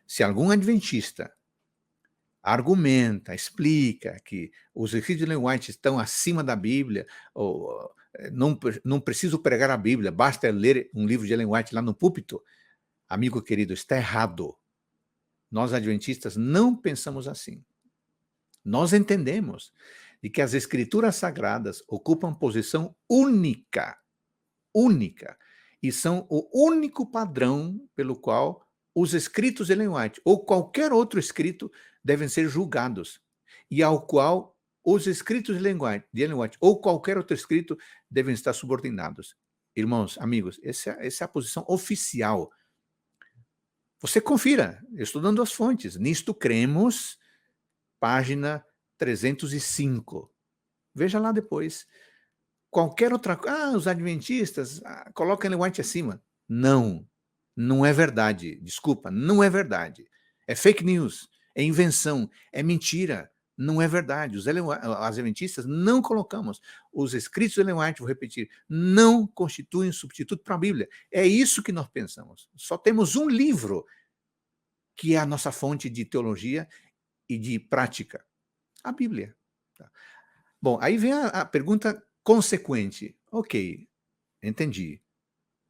Se algum adventista argumenta, explica que os escritos de Ellen White estão acima da Bíblia, ou não preciso pregar a Bíblia, basta ler um livro de Ellen White lá no púlpito, amigo querido, está errado. Nós, adventistas, não pensamos assim. Nós entendemos de que as escrituras sagradas ocupam posição única, e são o único padrão pelo qual os escritos de Ellen White, ou qualquer outro escrito, devem ser julgados, e ao qual os escritos de Ellen White, ou qualquer outro escrito, devem estar subordinados. Irmãos, amigos, essa é a posição oficial. Você confira, eu estou dando as fontes. Nisto Cremos, página 305. Veja lá depois. Qualquer outra coisa, os adventistas colocam Ellen White acima. Não é verdade. Desculpa, não é verdade. É fake news, é invenção, é mentira. Não é verdade. Os adventistas não colocamos. Os escritos de Ellen White, vou repetir, não constituem substituto para a Bíblia. É isso que nós pensamos. Só temos um livro que é a nossa fonte de teologia e de prática. A Bíblia. Bom, aí vem a pergunta consequente. Ok, entendi.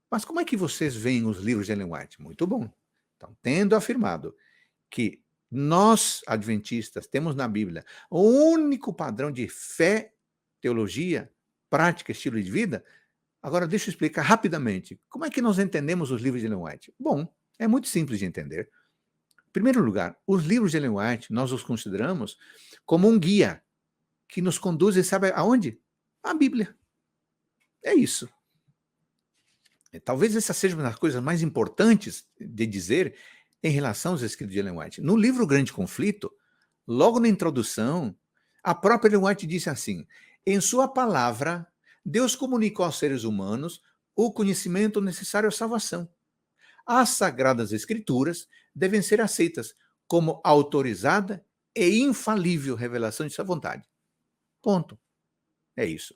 Mas como é que vocês veem os livros de Ellen White? Muito bom. Então, tendo afirmado que nós, adventistas, temos na Bíblia o único padrão de fé, teologia, prática, estilo de vida, agora deixa eu explicar rapidamente. Como é que nós entendemos os livros de Ellen White? Bom, é muito simples de entender. Em primeiro lugar, os livros de Ellen White, nós os consideramos como um guia que nos conduz, sabe aonde? A Bíblia. É isso. Talvez essa seja uma das coisas mais importantes de dizer, em relação aos escritos de Ellen White. No livro Grande Conflito, logo na introdução, a própria Ellen White disse assim: em sua palavra, Deus comunicou aos seres humanos o conhecimento necessário à salvação. As Sagradas Escrituras devem ser aceitas como autorizada e infalível revelação de sua vontade. Ponto. É isso.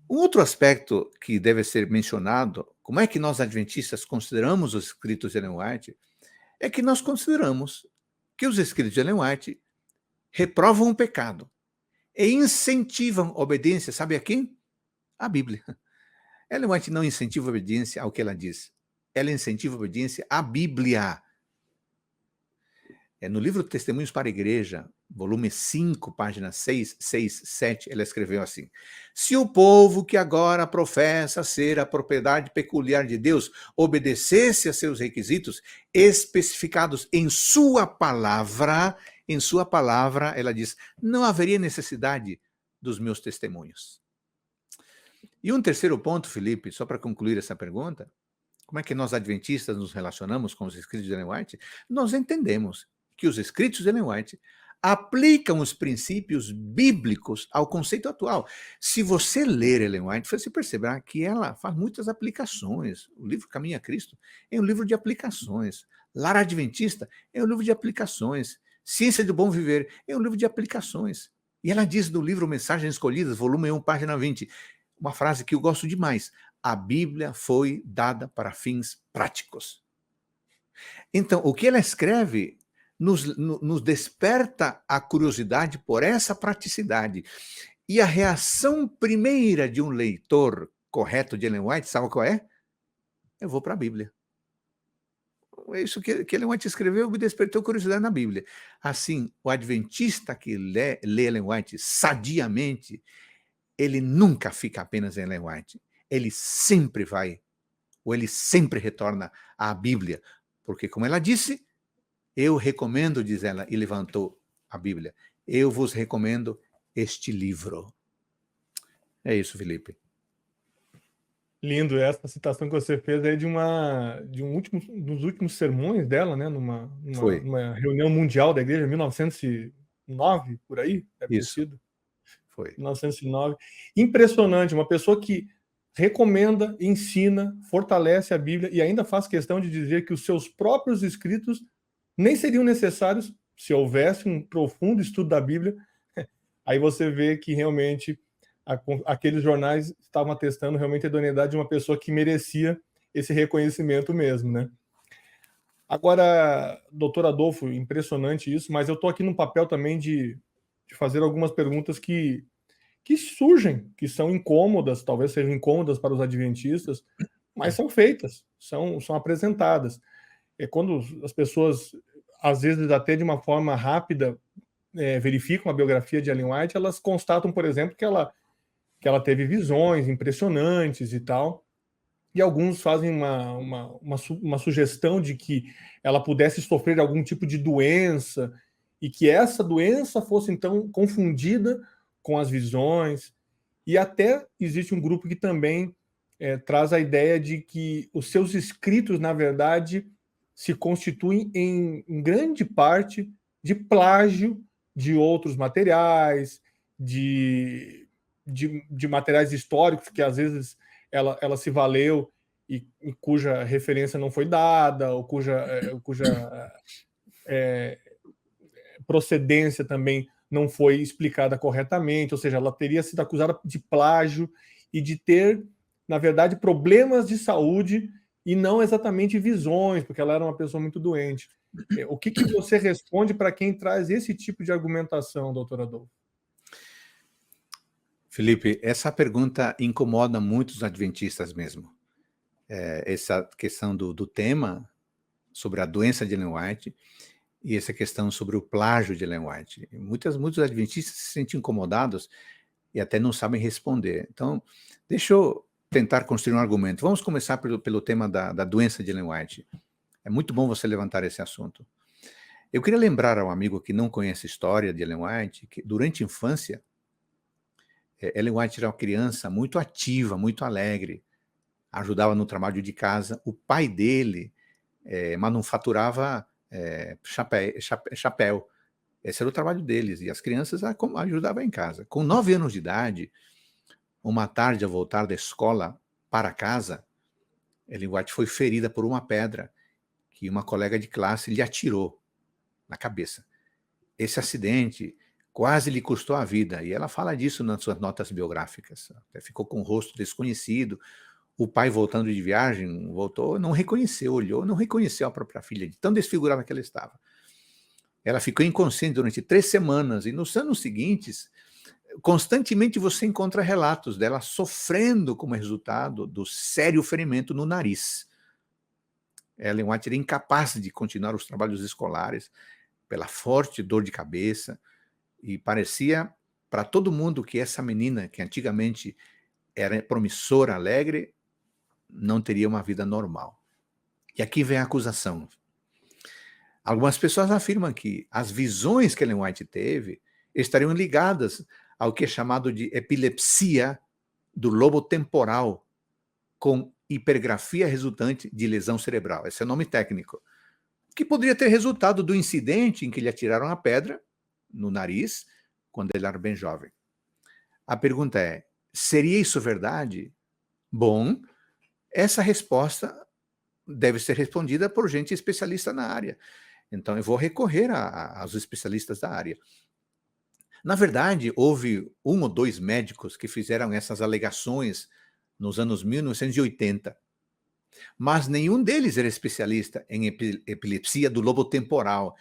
Um outro aspecto que deve ser mencionado, como é que nós adventistas consideramos os escritos de Ellen White, é que nós consideramos que os escritos de Ellen White reprovam o pecado e incentivam a obediência, sabe a quem? A Bíblia. Ellen White não incentiva a obediência ao que ela diz. Ela incentiva a obediência à Bíblia. No livro Testemunhos para a Igreja, volume 5, página 6, 7, ela escreveu assim: se o povo que agora professa ser a propriedade peculiar de Deus obedecesse a seus requisitos especificados em sua palavra, ela diz, não haveria necessidade dos meus testemunhos. E um terceiro ponto, Felipe, só para concluir essa pergunta, como é que nós adventistas nos relacionamos com os escritos de Ellen White? Nós entendemos que os escritos de Ellen White aplicam os princípios bíblicos ao conceito atual. Se você ler Ellen White, você perceberá que ela faz muitas aplicações. O livro Caminho a Cristo é um livro de aplicações. Lar Adventista é um livro de aplicações. Ciência do Bom Viver é um livro de aplicações. E ela diz no livro Mensagens Escolhidas, volume 1, página 20, uma frase que eu gosto demais: a Bíblia foi dada para fins práticos. Então, o que ela escreve nos desperta a curiosidade por essa praticidade. E a reação primeira de um leitor correto de Ellen White, sabe qual é? Eu vou para a Bíblia. É isso que Ellen White escreveu, me despertou curiosidade na Bíblia. Assim, o adventista que lê Ellen White sadiamente, ele nunca fica apenas em Ellen White. Ele sempre vai, ou ele sempre retorna à Bíblia. Porque, como ela disse, eu recomendo, diz ela, e levantou a Bíblia, eu vos recomendo este livro. É isso, Felipe. Lindo, essa citação que você fez aí dos últimos sermões dela, né, numa reunião mundial da igreja, 1909, por aí, deve ter sido. Foi. 1909. Impressionante, uma pessoa que recomenda, ensina, fortalece a Bíblia e ainda faz questão de dizer que os seus próprios escritos nem seriam necessários se houvesse um profundo estudo da Bíblia. Aí você vê que realmente aqueles jornais estavam atestando realmente a idoneidade de uma pessoa que merecia esse reconhecimento mesmo, né? Agora, doutor Adolfo, impressionante isso, mas eu estou aqui num papel também de fazer algumas perguntas que surgem, que são incômodas, talvez sejam incômodas para os adventistas, mas são feitas, são apresentadas. É quando as pessoas, às vezes até de uma forma rápida, verificam a biografia de Ellen White, elas constatam, por exemplo, que ela teve visões impressionantes e tal, e alguns fazem uma sugestão de que ela pudesse sofrer algum tipo de doença, e que essa doença fosse, então, confundida com as visões, e até existe um grupo que também traz a ideia de que os seus escritos, na verdade, se constituem em grande parte de plágio de outros materiais, de materiais históricos que às vezes ela se valeu e cuja referência não foi dada, ou cuja procedência também não foi explicada corretamente, ou seja, ela teria sido acusada de plágio e de ter, na verdade, problemas de saúde e não exatamente visões, porque ela era uma pessoa muito doente. O que você responde para quem traz esse tipo de argumentação, doutor Adolfo? Felipe, essa pergunta incomoda muitos adventistas mesmo. Essa questão do tema sobre a doença de Ellen White e essa questão sobre o plágio de Ellen White. Muitos adventistas se sentem incomodados e até não sabem responder. Então, deixa eu tentar construir um argumento. Vamos começar pelo tema da doença de Ellen White. É muito bom você levantar esse assunto. Eu queria lembrar ao amigo que não conhece a história de Ellen White que, durante a infância, Ellen White era uma criança muito ativa, muito alegre, ajudava no trabalho de casa. O pai dele manufaturava chapéu. Esse era o trabalho deles, e as crianças ajudavam em casa. Com 9 anos de idade, uma tarde, ao voltar da escola para casa, Ellen White foi ferida por uma pedra que uma colega de classe lhe atirou na cabeça. Esse acidente quase lhe custou a vida, e ela fala disso nas suas notas biográficas. Até ficou com o rosto desconhecido. O pai, voltando de viagem, voltou, não reconheceu, olhou, não reconheceu a própria filha, de tão desfigurada que ela estava. Ela ficou inconsciente durante 3 semanas, e nos anos seguintes, constantemente você encontra relatos dela sofrendo como resultado do sério ferimento no nariz. Ellen White era incapaz de continuar os trabalhos escolares pela forte dor de cabeça, e parecia para todo mundo que essa menina, que antigamente era promissora, alegre, não teria uma vida normal. E aqui vem a acusação. Algumas pessoas afirmam que as visões que Ellen White teve estariam ligadas ao que é chamado de epilepsia do lobo temporal, com hipergrafia resultante de lesão cerebral. Esse é o nome técnico. Que poderia ter resultado do incidente em que lhe atiraram a pedra no nariz, quando ele era bem jovem. A pergunta é, seria isso verdade? Bom, essa resposta deve ser respondida por gente especialista na área. Então, eu vou recorrer aos especialistas da área. Na verdade, houve 1 ou 2 médicos que fizeram essas alegações nos anos 1980, mas nenhum deles era especialista em epilepsia do lobo temporal,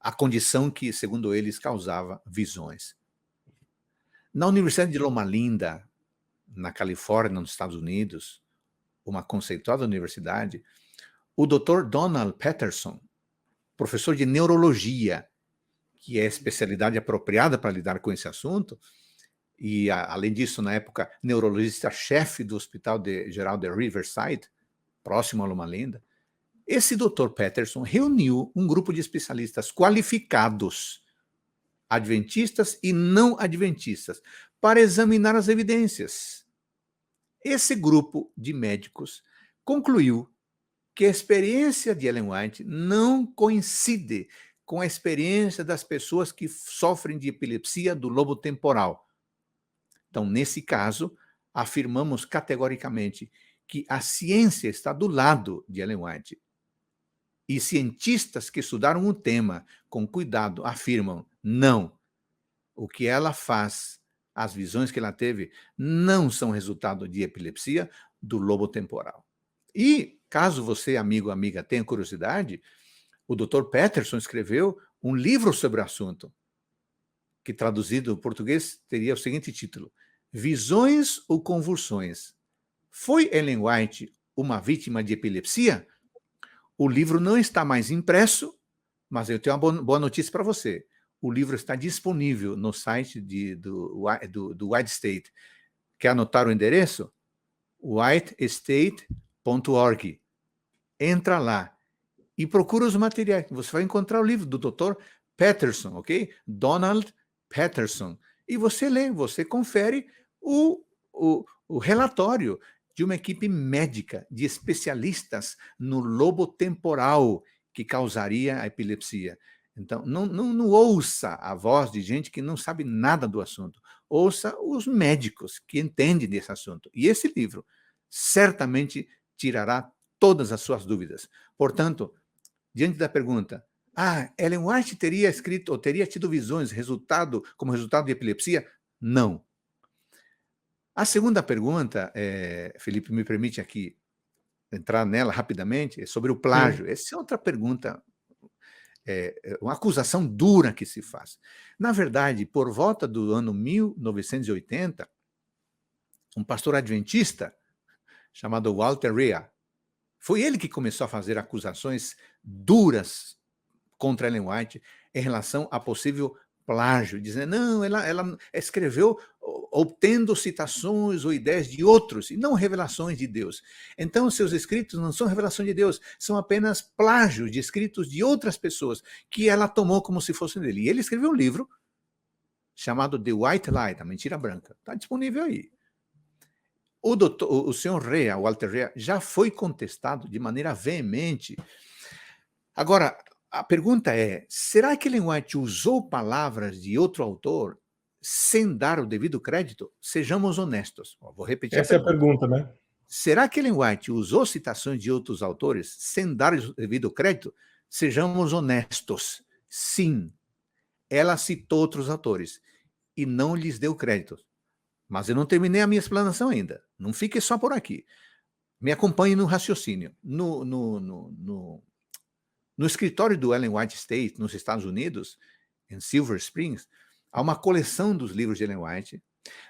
a condição que, segundo eles, causava visões. Na Universidade de Loma Linda, na Califórnia, nos Estados Unidos, uma conceituada universidade, o Dr. Donald Patterson, professor de neurologia, que é a especialidade apropriada para lidar com esse assunto, e, além disso, na época, neurologista-chefe do Hospital Geral de Riverside, próximo a Loma Linda, esse Dr. Patterson reuniu um grupo de especialistas qualificados, adventistas e não adventistas, para examinar as evidências. Esse grupo de médicos concluiu que a experiência de Ellen White não coincide com a experiência das pessoas que sofrem de epilepsia do lobo temporal. Então, nesse caso, afirmamos categoricamente que a ciência está do lado de Ellen White. E cientistas que estudaram o tema com cuidado afirmam, não, o que ela faz, as visões que ela teve, não são resultado de epilepsia do lobo temporal. E, caso você, amigo ou amiga, tenha curiosidade, o Dr. Patterson escreveu um livro sobre o assunto, que traduzido em português teria o seguinte título: Visões ou Convulsões? Foi Ellen White uma vítima de epilepsia? O livro não está mais impresso, mas eu tenho uma boa notícia para você. O livro está disponível no site do White State. Quer anotar o endereço? whitestate.org. Entra lá e procura os materiais. Você vai encontrar o livro do Dr. Patterson, ok? Donald Patterson. E você lê, você confere o relatório de uma equipe médica, de especialistas no lobo temporal que causaria a epilepsia. Então, não ouça a voz de gente que não sabe nada do assunto. Ouça os médicos que entendem desse assunto. E esse livro certamente tirará todas as suas dúvidas. Portanto, diante da pergunta, Ellen White teria escrito ou teria tido visões como resultado de epilepsia? Não. A segunda pergunta, Felipe, me permite aqui entrar nela rapidamente, é sobre o plágio. Essa é outra pergunta, uma acusação dura que se faz. Na verdade, por volta do ano 1980, um pastor adventista chamado Walter Rea, foi ele que começou a fazer acusações duras contra Ellen White em relação a possível plágio, dizendo, não, ela escreveu obtendo citações ou ideias de outros, e não revelações de Deus. Então, seus escritos não são revelação de Deus, são apenas plágios de escritos de outras pessoas, que ela tomou como se fossem dele. E ele escreveu um livro chamado The White Lie, a Mentira Branca. Está disponível aí. O senhor Rea, Walter Rea, já foi contestado de maneira veemente Agora, a pergunta é, será que Ellen White usou palavras de outro autor sem dar o devido crédito? Sejamos honestos. Vou repetir a Essa é a pergunta. pergunta, né? Será que Ellen White usou citações de outros autores sem dar o devido crédito? Sejamos honestos. Sim, ela citou outros autores e não lhes deu crédito. Mas eu não terminei a minha explanação ainda. Não fique só por aqui. Me acompanhe no raciocínio. No escritório do Ellen White State, nos Estados Unidos, em Silver Springs, há uma coleção dos livros de Ellen White,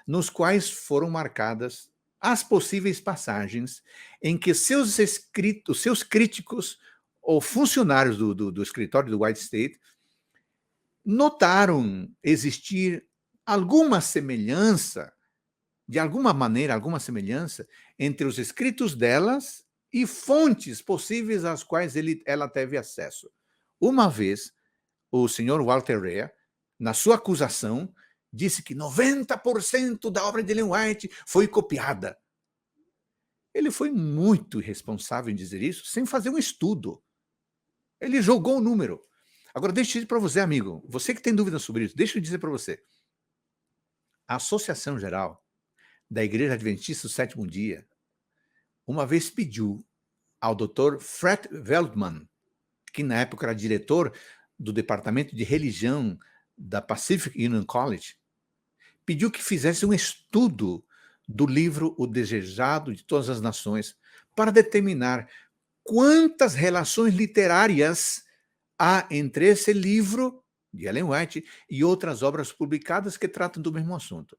nos quais foram marcadas as possíveis passagens em que seus críticos ou funcionários do escritório do White State notaram existir alguma semelhança, de alguma maneira, alguma semelhança entre os escritos delas e fontes possíveis às quais ela teve acesso. Uma vez, o senhor Walter Rea, na sua acusação, disse que 90% da obra de Ellen White foi copiada. Ele foi muito irresponsável em dizer isso, sem fazer um estudo. Ele jogou o número. Agora, deixa eu dizer para você, amigo, você que tem dúvidas sobre isso, deixa eu dizer para você. A Associação Geral da Igreja Adventista do Sétimo Dia, uma vez pediu ao Dr. Fred Veldman, que na época era diretor do Departamento de Religião da Pacific Union College, pediu que fizesse um estudo do livro O Desejado de Todas as Nações para determinar quantas relações literárias há entre esse livro de Ellen White e outras obras publicadas que tratam do mesmo assunto.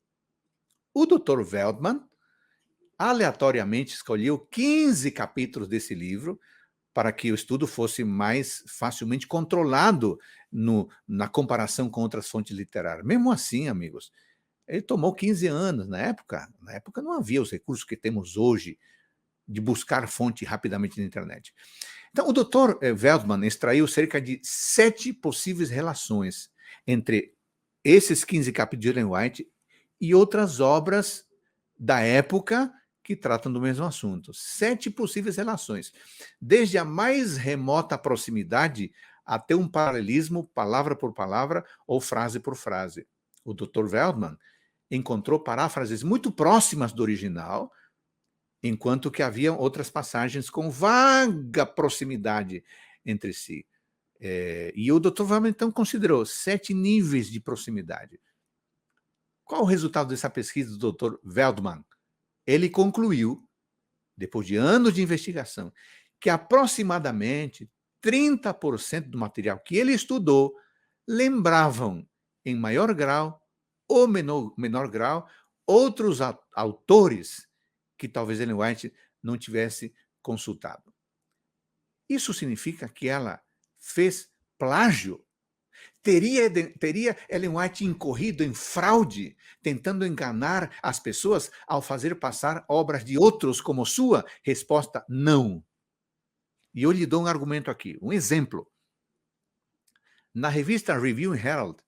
O Dr. Veldman aleatoriamente escolheu 15 capítulos desse livro para que o estudo fosse mais facilmente controlado na comparação com outras fontes literárias. Mesmo assim, amigos, ele tomou 15 anos. Na época não havia os recursos que temos hoje de buscar fonte rapidamente na internet. Então, o Dr. Veldman extraiu cerca de 7 possíveis relações entre esses 15 capítulos de Ellen White e outras obras da época que tratam do mesmo assunto. 7 possíveis relações, desde a mais remota proximidade até um paralelismo palavra por palavra ou frase por frase. O Dr. Veldman encontrou paráfrases muito próximas do original, enquanto que havia outras passagens com vaga proximidade entre si. E o Dr. Veldman, então, considerou 7 níveis de proximidade. Qual o resultado dessa pesquisa do Dr. Veldman? Ele concluiu, depois de anos de investigação, que aproximadamente 30% do material que ele estudou lembravam, em maior grau ou menor grau, outros autores que talvez Ellen White não tivesse consultado. Isso significa que ela fez plágio? Teria Ellen White incorrido em fraude, tentando enganar as pessoas ao fazer passar obras de outros como sua? Resposta, não. E eu lhe dou um argumento aqui, um exemplo. Na revista Review and Herald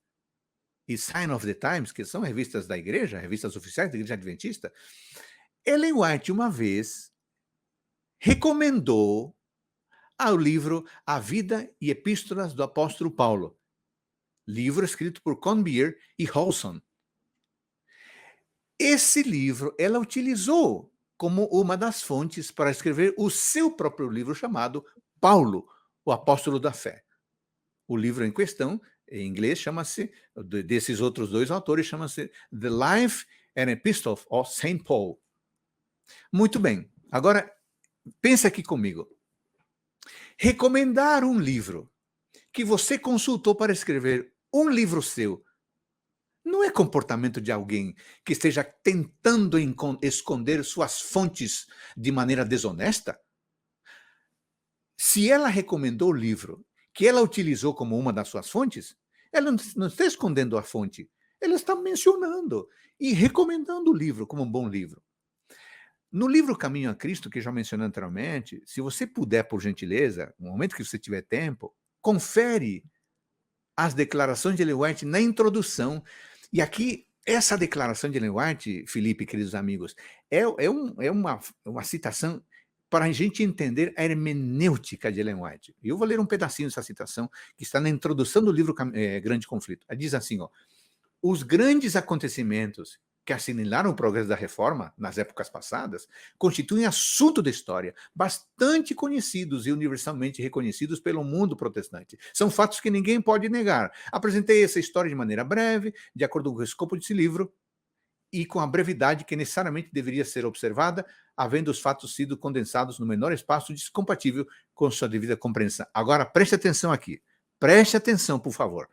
e Sign of the Times, que são revistas da igreja, revistas oficiais da Igreja Adventista, Ellen White uma vez recomendou ao livro A Vida e Epístolas do Apóstolo Paulo, livro escrito por Conbeer e Holson. Esse livro ela utilizou como uma das fontes para escrever o seu próprio livro chamado Paulo, o Apóstolo da Fé. O livro em questão, em inglês, chama-se, desses outros dois autores, chama-se The Life and Epistle of St. Paul. Muito bem. Agora, pensa aqui comigo. Recomendar um livro que você consultou para escrever um livro seu não é comportamento de alguém que esteja tentando esconder suas fontes de maneira desonesta? Se ela recomendou o livro que ela utilizou como uma das suas fontes, ela não está escondendo a fonte, ela está mencionando e recomendando o livro como um bom livro. No livro Caminho a Cristo, que já mencionei anteriormente, se você puder, por gentileza, no momento que você tiver tempo, confere as declarações de Ellen White na introdução. E aqui, essa declaração de Ellen White, Felipe, queridos amigos, é uma citação para a gente entender a hermenêutica de Ellen White. Eu vou ler um pedacinho dessa citação que está na introdução do livro Grande Conflito. Ela diz assim, ó, os grandes acontecimentos que assinalam o progresso da reforma nas épocas passadas constituem assunto da história, bastante conhecidos e universalmente reconhecidos pelo mundo protestante. São fatos que ninguém pode negar. Apresentei essa história de maneira breve, de acordo com o escopo desse livro, e com a brevidade que necessariamente deveria ser observada, havendo os fatos sido condensados no menor espaço descompatível com sua devida compreensão. Agora, preste atenção aqui. Preste atenção, por favor.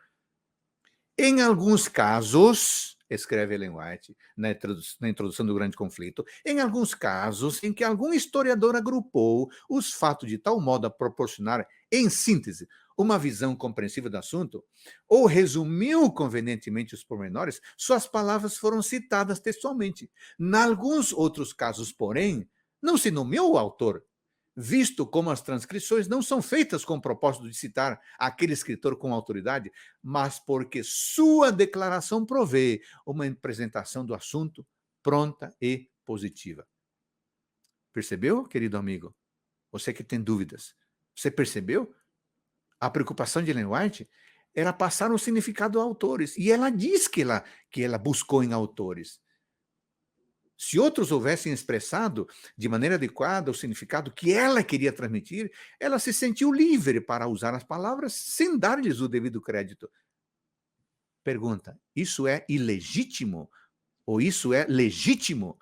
Em alguns casos, escreve Ellen White na introdução do Grande Conflito, em alguns casos em que algum historiador agrupou os fatos de tal modo a proporcionar, em síntese, uma visão compreensível do assunto, ou resumiu convenientemente os pormenores, suas palavras foram citadas textualmente. Em alguns outros casos, porém, não se nomeou o autor, visto como as transcrições não são feitas com o propósito de citar aquele escritor com autoridade, mas porque sua declaração provê uma apresentação do assunto pronta e positiva. Percebeu, querido amigo? Você que tem dúvidas. Você percebeu? A preocupação de Ellen White era passar um significado a autores. E ela diz que ela buscou em autores. Se outros houvessem expressado de maneira adequada o significado que ela queria transmitir, ela se sentiu livre para usar as palavras sem dar-lhes o devido crédito. Pergunta, isso é ilegítimo? Ou isso é legítimo?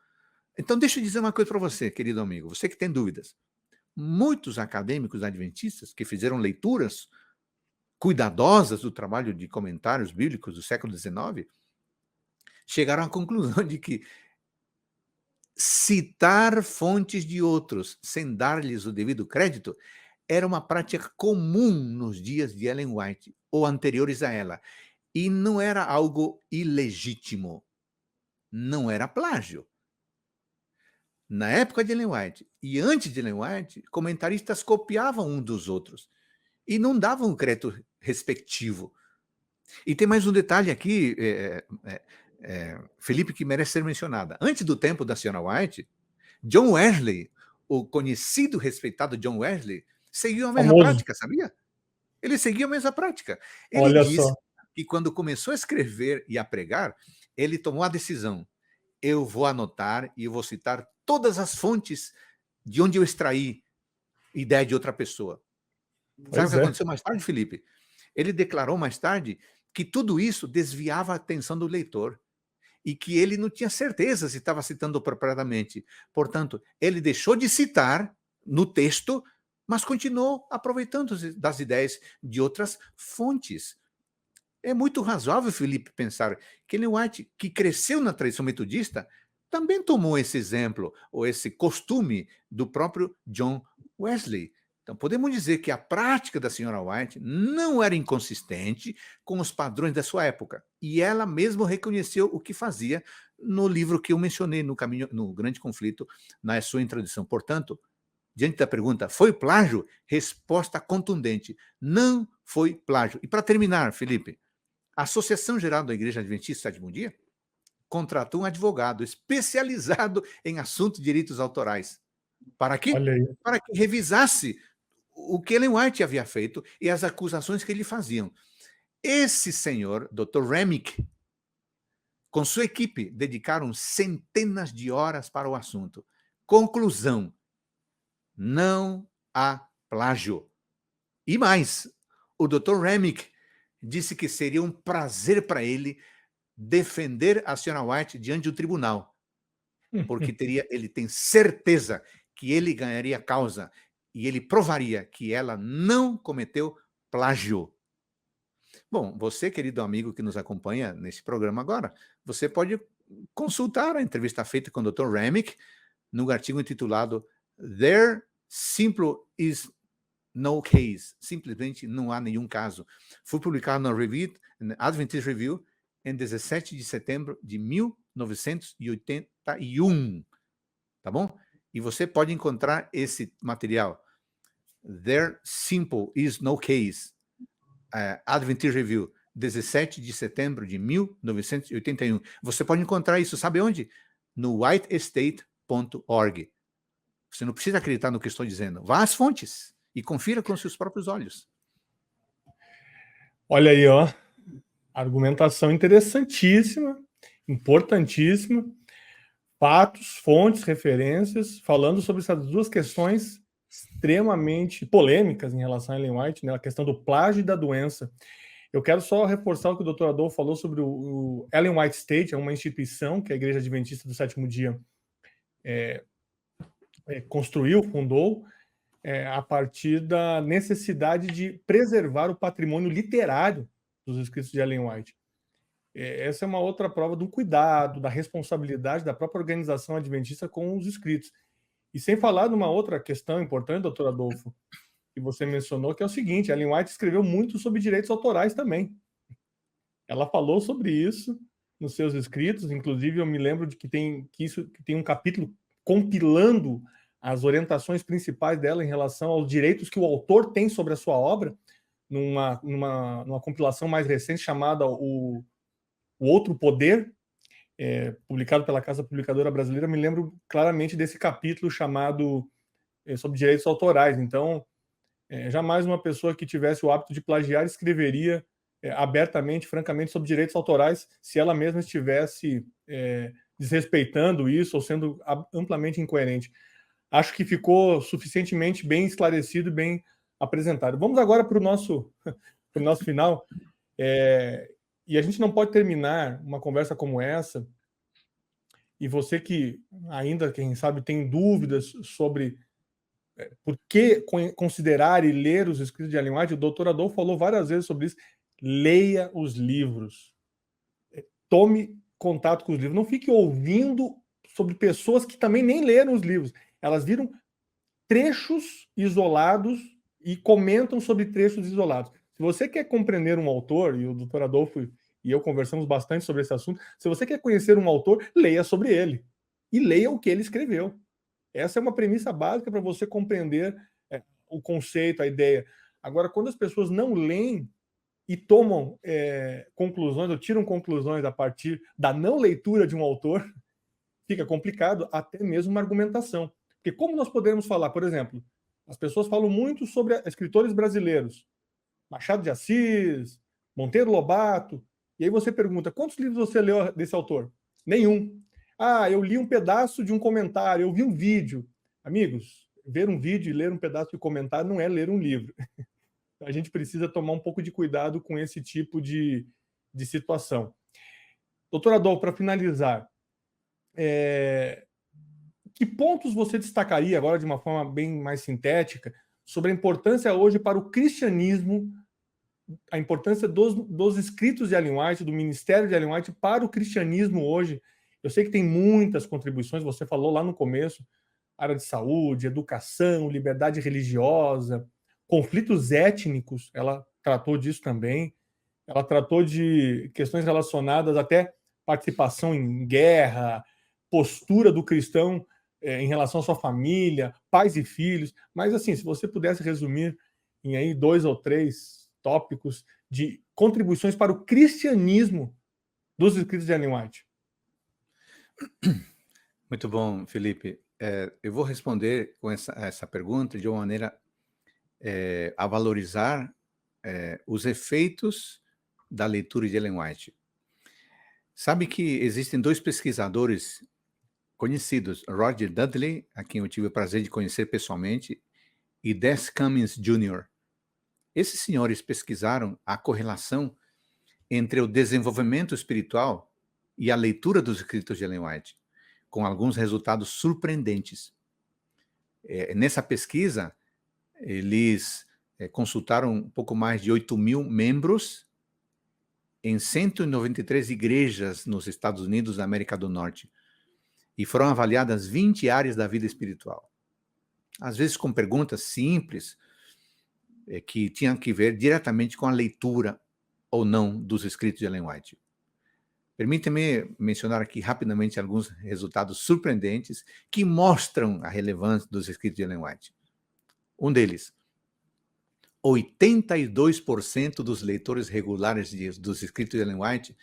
Então, deixa eu dizer uma coisa para você, querido amigo, você que tem dúvidas. Muitos acadêmicos adventistas que fizeram leituras cuidadosas do trabalho de comentários bíblicos do século XIX chegaram à conclusão de que citar fontes de outros sem dar-lhes o devido crédito era uma prática comum nos dias de Ellen White ou anteriores a ela, e não era algo ilegítimo, não era plágio. Na época de Ellen White e antes de Ellen White, comentaristas copiavam um dos outros e não davam o crédito respectivo. E tem mais um detalhe aqui, Felipe, que merece ser mencionada. Antes do tempo da senhora White, John Wesley, o conhecido e respeitado John Wesley, seguiu a mesma prática, sabia? Ele seguia a mesma prática. Ele diz que quando começou a escrever e a pregar, ele tomou a decisão: eu vou anotar e eu vou citar todas as fontes de onde eu extraí ideia de outra pessoa. Sabe o que aconteceu mais tarde, Felipe? Ele declarou mais tarde que tudo isso desviava a atenção do leitor e que ele não tinha certeza se estava citando apropriadamente. Portanto, ele deixou de citar no texto, mas continuou aproveitando das ideias de outras fontes. É muito razoável, Felipe, pensar que Ellen White, que cresceu na tradição metodista, também tomou esse exemplo, ou esse costume do próprio John Wesley. Então, podemos dizer que a prática da senhora White não era inconsistente com os padrões da sua época. E ela mesma reconheceu o que fazia no livro que eu mencionei, no Grande Conflito, na sua introdução. Portanto, diante da pergunta, foi plágio? Resposta contundente, não foi plágio. E para terminar, Felipe, a Associação Geral da Igreja Adventista Sétimo Dia contratou um advogado especializado em assuntos de direitos autorais. Para quê? Para que revisasse o que Ellen White havia feito e as acusações que lhe faziam. Esse senhor, Dr. Remick, com sua equipe, dedicaram centenas de horas para o assunto. Conclusão: não há plágio. E mais, o Dr. Remick disse que seria um prazer para ele defender a senhora White diante do tribunal, porque ele tem certeza que ele ganharia a causa e ele provaria que ela não cometeu plágio. Bom, você, querido amigo que nos acompanha nesse programa agora, você pode consultar a entrevista feita com o Dr. Remick no artigo intitulado There Simple is No Case. Simplesmente não há nenhum caso. Foi publicado na Adventist Review em 17 de setembro de 1981. Tá bom? E você pode encontrar esse material. There Simple is No Case. Adventist Review, 17 de setembro de 1981. Você pode encontrar isso, sabe onde? No whiteestate.org. Você não precisa acreditar no que estou dizendo. Vá às fontes e confira com seus próprios olhos. Olha aí, ó. Argumentação interessantíssima, importantíssima. Fatos, fontes, referências, falando sobre essas duas questões extremamente polêmicas em relação a Ellen White, né? A questão do plágio e da doença. Eu quero só reforçar o que o Dr. Adolfo falou sobre o Ellen White State, é uma instituição que a Igreja Adventista do Sétimo Dia construiu, fundou, a partir da necessidade de preservar o patrimônio literário dos escritos de Ellen White. Essa é uma outra prova do cuidado, da responsabilidade da própria organização adventista com os escritos. E sem falar de uma outra questão importante, doutor Adolfo, que você mencionou, que é o seguinte: Ellen White escreveu muito sobre direitos autorais também. Ela falou sobre isso nos seus escritos, inclusive eu me lembro de que tem um capítulo compilando as orientações principais dela em relação aos direitos que o autor tem sobre a sua obra, numa compilação mais recente chamada O Outro Poder, publicado pela Casa Publicadora Brasileira. Me lembro claramente desse capítulo chamado sobre direitos autorais. Então, jamais uma pessoa que tivesse o hábito de plagiar escreveria abertamente, francamente, sobre direitos autorais, se ela mesma estivesse desrespeitando isso ou sendo amplamente incoerente. Acho que ficou suficientemente bem esclarecido e bem apresentado. Vamos agora para o nosso final. E a gente não pode terminar uma conversa como essa, e você que ainda, quem sabe, tem dúvidas sobre por que considerar e ler os escritos de Ellen White, o Dr. Adolfo falou várias vezes sobre isso. Leia os livros. Tome contato com os livros. Não fique ouvindo sobre pessoas que também nem leram os livros. Elas viram trechos isolados e comentam sobre trechos isolados. Se você quer compreender um autor, e o Dr. Adolfo e eu conversamos bastante sobre esse assunto, se você quer conhecer um autor, leia sobre ele. E leia o que ele escreveu. Essa é uma premissa básica para você compreender o conceito, a ideia. Agora, quando as pessoas não leem e tomam conclusões, ou tiram conclusões a partir da não leitura de um autor, fica complicado até mesmo uma argumentação. Porque como nós podemos falar, por exemplo, as pessoas falam muito sobre escritores brasileiros, Machado de Assis, Monteiro Lobato, e aí você pergunta, quantos livros você leu desse autor? Nenhum. Ah, eu li um pedaço de um comentário, eu vi um vídeo. Amigos, ver um vídeo e ler um pedaço de comentário não é ler um livro. A gente precisa tomar um pouco de cuidado com esse tipo de situação. Doutor Adolfo, para finalizar, que pontos você destacaria agora de uma forma bem mais sintética sobre a importância hoje para o cristianismo, a importância dos escritos de Ellen White, do ministério de Ellen White para o cristianismo hoje? Eu sei que tem muitas contribuições, você falou lá no começo, área de saúde, educação, liberdade religiosa, conflitos étnicos, ela tratou disso também, ela tratou de questões relacionadas até participação em guerra, postura do cristão em relação à sua família, pais e filhos, mas assim, se você pudesse resumir em aí 2 ou 3 tópicos de contribuições para o cristianismo dos escritos de Ellen White. Muito bom, Felipe. Eu vou responder com essa pergunta de uma maneira a valorizar os efeitos da leitura de Ellen White. Sabe que existem 2 pesquisadores conhecidos, Roger Dudley, a quem eu tive o prazer de conhecer pessoalmente, e Des Cummins Jr. Esses senhores pesquisaram a correlação entre o desenvolvimento espiritual e a leitura dos escritos de Ellen White, com alguns resultados surpreendentes. Nessa pesquisa, eles consultaram um pouco mais de 8.000 membros em 193 igrejas nos Estados Unidos da América do Norte, e foram avaliadas 20 áreas da vida espiritual. Às vezes com perguntas simples, que tinham que ver diretamente com a leitura ou não dos escritos de Ellen White. Permita-me mencionar aqui rapidamente alguns resultados surpreendentes que mostram a relevância dos escritos de Ellen White. Um deles, 82% dos leitores regulares dos escritos de Ellen White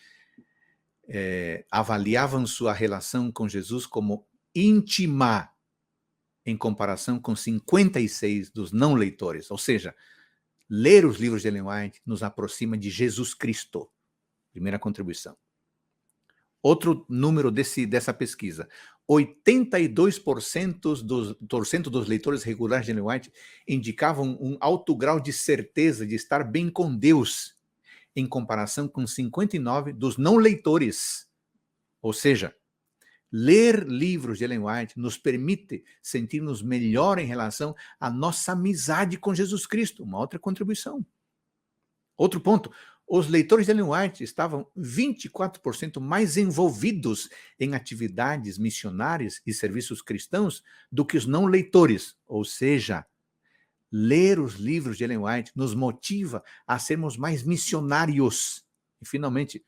avaliavam sua relação com Jesus como íntima. em comparação com 56 dos não leitores. Ou seja, ler os livros de Ellen White nos aproxima de Jesus Cristo. Primeira contribuição. Outro número dessa pesquisa. 82% dos leitores regulares de Ellen White indicavam um alto grau de certeza de estar bem com Deus, em comparação com 59% dos não leitores. Ou seja, ler livros de Ellen White nos permite sentir-nos melhor em relação à nossa amizade com Jesus Cristo. Uma outra contribuição. Outro ponto. Os leitores de Ellen White estavam 24% mais envolvidos em atividades missionárias e serviços cristãos do que os não leitores. Ou seja, ler os livros de Ellen White nos motiva a sermos mais missionários. E, finalmente,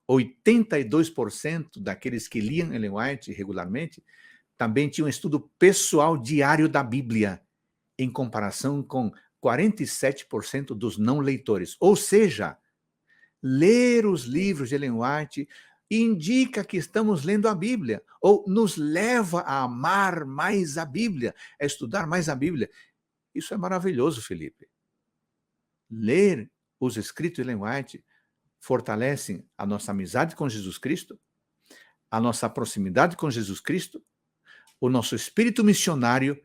82% daqueles que liam Ellen White regularmente também tinham um estudo pessoal diário da Bíblia, em comparação com 47% dos não leitores. Ou seja, ler os livros de Ellen White indica que estamos lendo a Bíblia, ou nos leva a amar mais a Bíblia, a estudar mais a Bíblia. Isso é maravilhoso, Felipe. Ler os escritos de Ellen White fortalecem a nossa amizade com Jesus Cristo, a nossa proximidade com Jesus Cristo, o nosso espírito missionário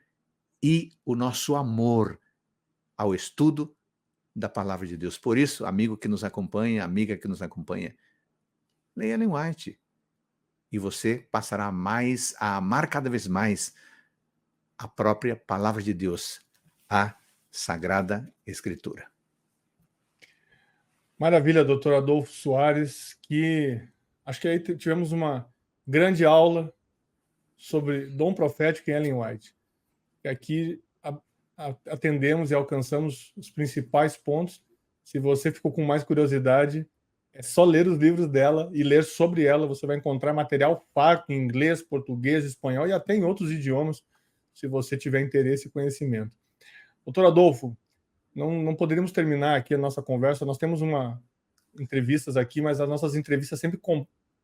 e o nosso amor ao estudo da palavra de Deus. Por isso, amigo que nos acompanha, amiga que nos acompanha, leia Ellen White e você passará a amar cada vez mais a própria palavra de Deus, a Sagrada Escritura. Maravilha, doutor Adolfo Soares, que acho que aí tivemos uma grande aula sobre dom profético em Ellen White. E aqui atendemos e alcançamos os principais pontos. Se você ficou com mais curiosidade, é só ler os livros dela e ler sobre ela. Você vai encontrar material farto em inglês, português, espanhol e até em outros idiomas, se você tiver interesse e conhecimento. Doutor Adolfo, não poderíamos terminar aqui a nossa conversa. Nós temos entrevistas aqui, mas as nossas entrevistas sempre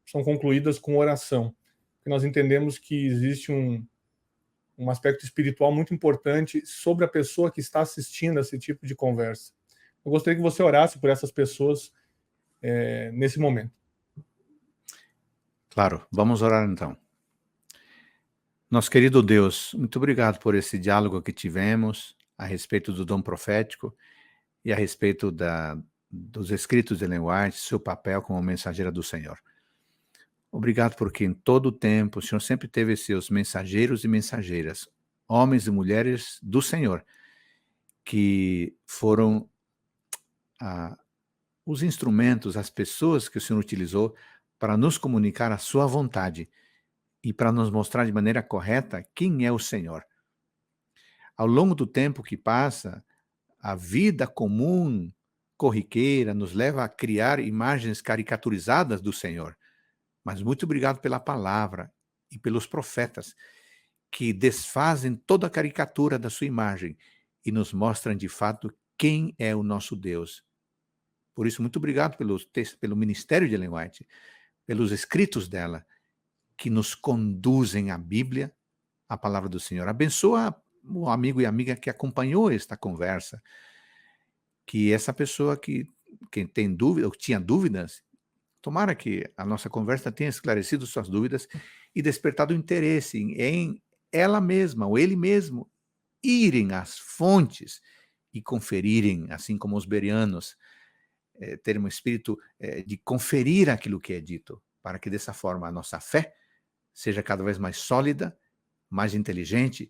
são concluídas com oração. Porque nós entendemos que existe um aspecto espiritual muito importante sobre a pessoa que está assistindo a esse tipo de conversa. Eu gostaria que você orasse por essas pessoas nesse momento. Claro, vamos orar então. Nosso querido Deus, muito obrigado por esse diálogo que tivemos a respeito do dom profético e a respeito dos escritos de Ellen White, seu papel como mensageira do Senhor. Obrigado porque em todo o tempo o Senhor sempre teve seus mensageiros e mensageiras, homens e mulheres do Senhor, que foram os instrumentos, as pessoas que o Senhor utilizou para nos comunicar a sua vontade e para nos mostrar de maneira correta quem é o Senhor. Ao longo do tempo que passa, a vida comum, corriqueira, nos leva a criar imagens caricaturizadas do Senhor. Mas muito obrigado pela palavra e pelos profetas que desfazem toda a caricatura da sua imagem e nos mostram de fato quem é o nosso Deus. Por isso, muito obrigado pelo ministério de Ellen White, pelos escritos dela, que nos conduzem à Bíblia, à palavra do Senhor. Abençoa o amigo e amiga que acompanhou esta conversa, que essa pessoa que tem dúvida, ou tinha dúvidas, tomara que a nossa conversa tenha esclarecido suas dúvidas e despertado interesse em ela mesma ou ele mesmo irem às fontes e conferirem, assim como os bereanos, terem um espírito de conferir aquilo que é dito, para que dessa forma a nossa fé seja cada vez mais sólida, mais inteligente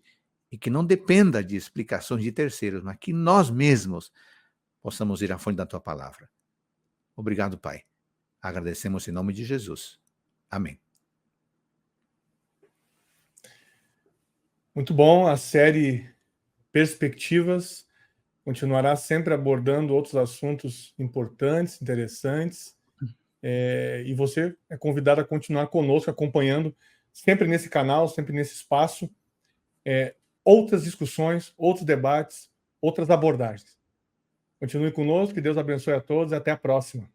e que não dependa de explicações de terceiros, mas que nós mesmos possamos ir à fonte da tua palavra. Obrigado, Pai. Agradecemos em nome de Jesus. Amém. Muito bom. A série Perspectivas continuará sempre abordando outros assuntos importantes, interessantes. E você é convidado a continuar conosco, acompanhando sempre nesse canal, sempre nesse espaço, outras discussões, outros debates, outras abordagens. Continue conosco, que Deus abençoe a todos e até a próxima.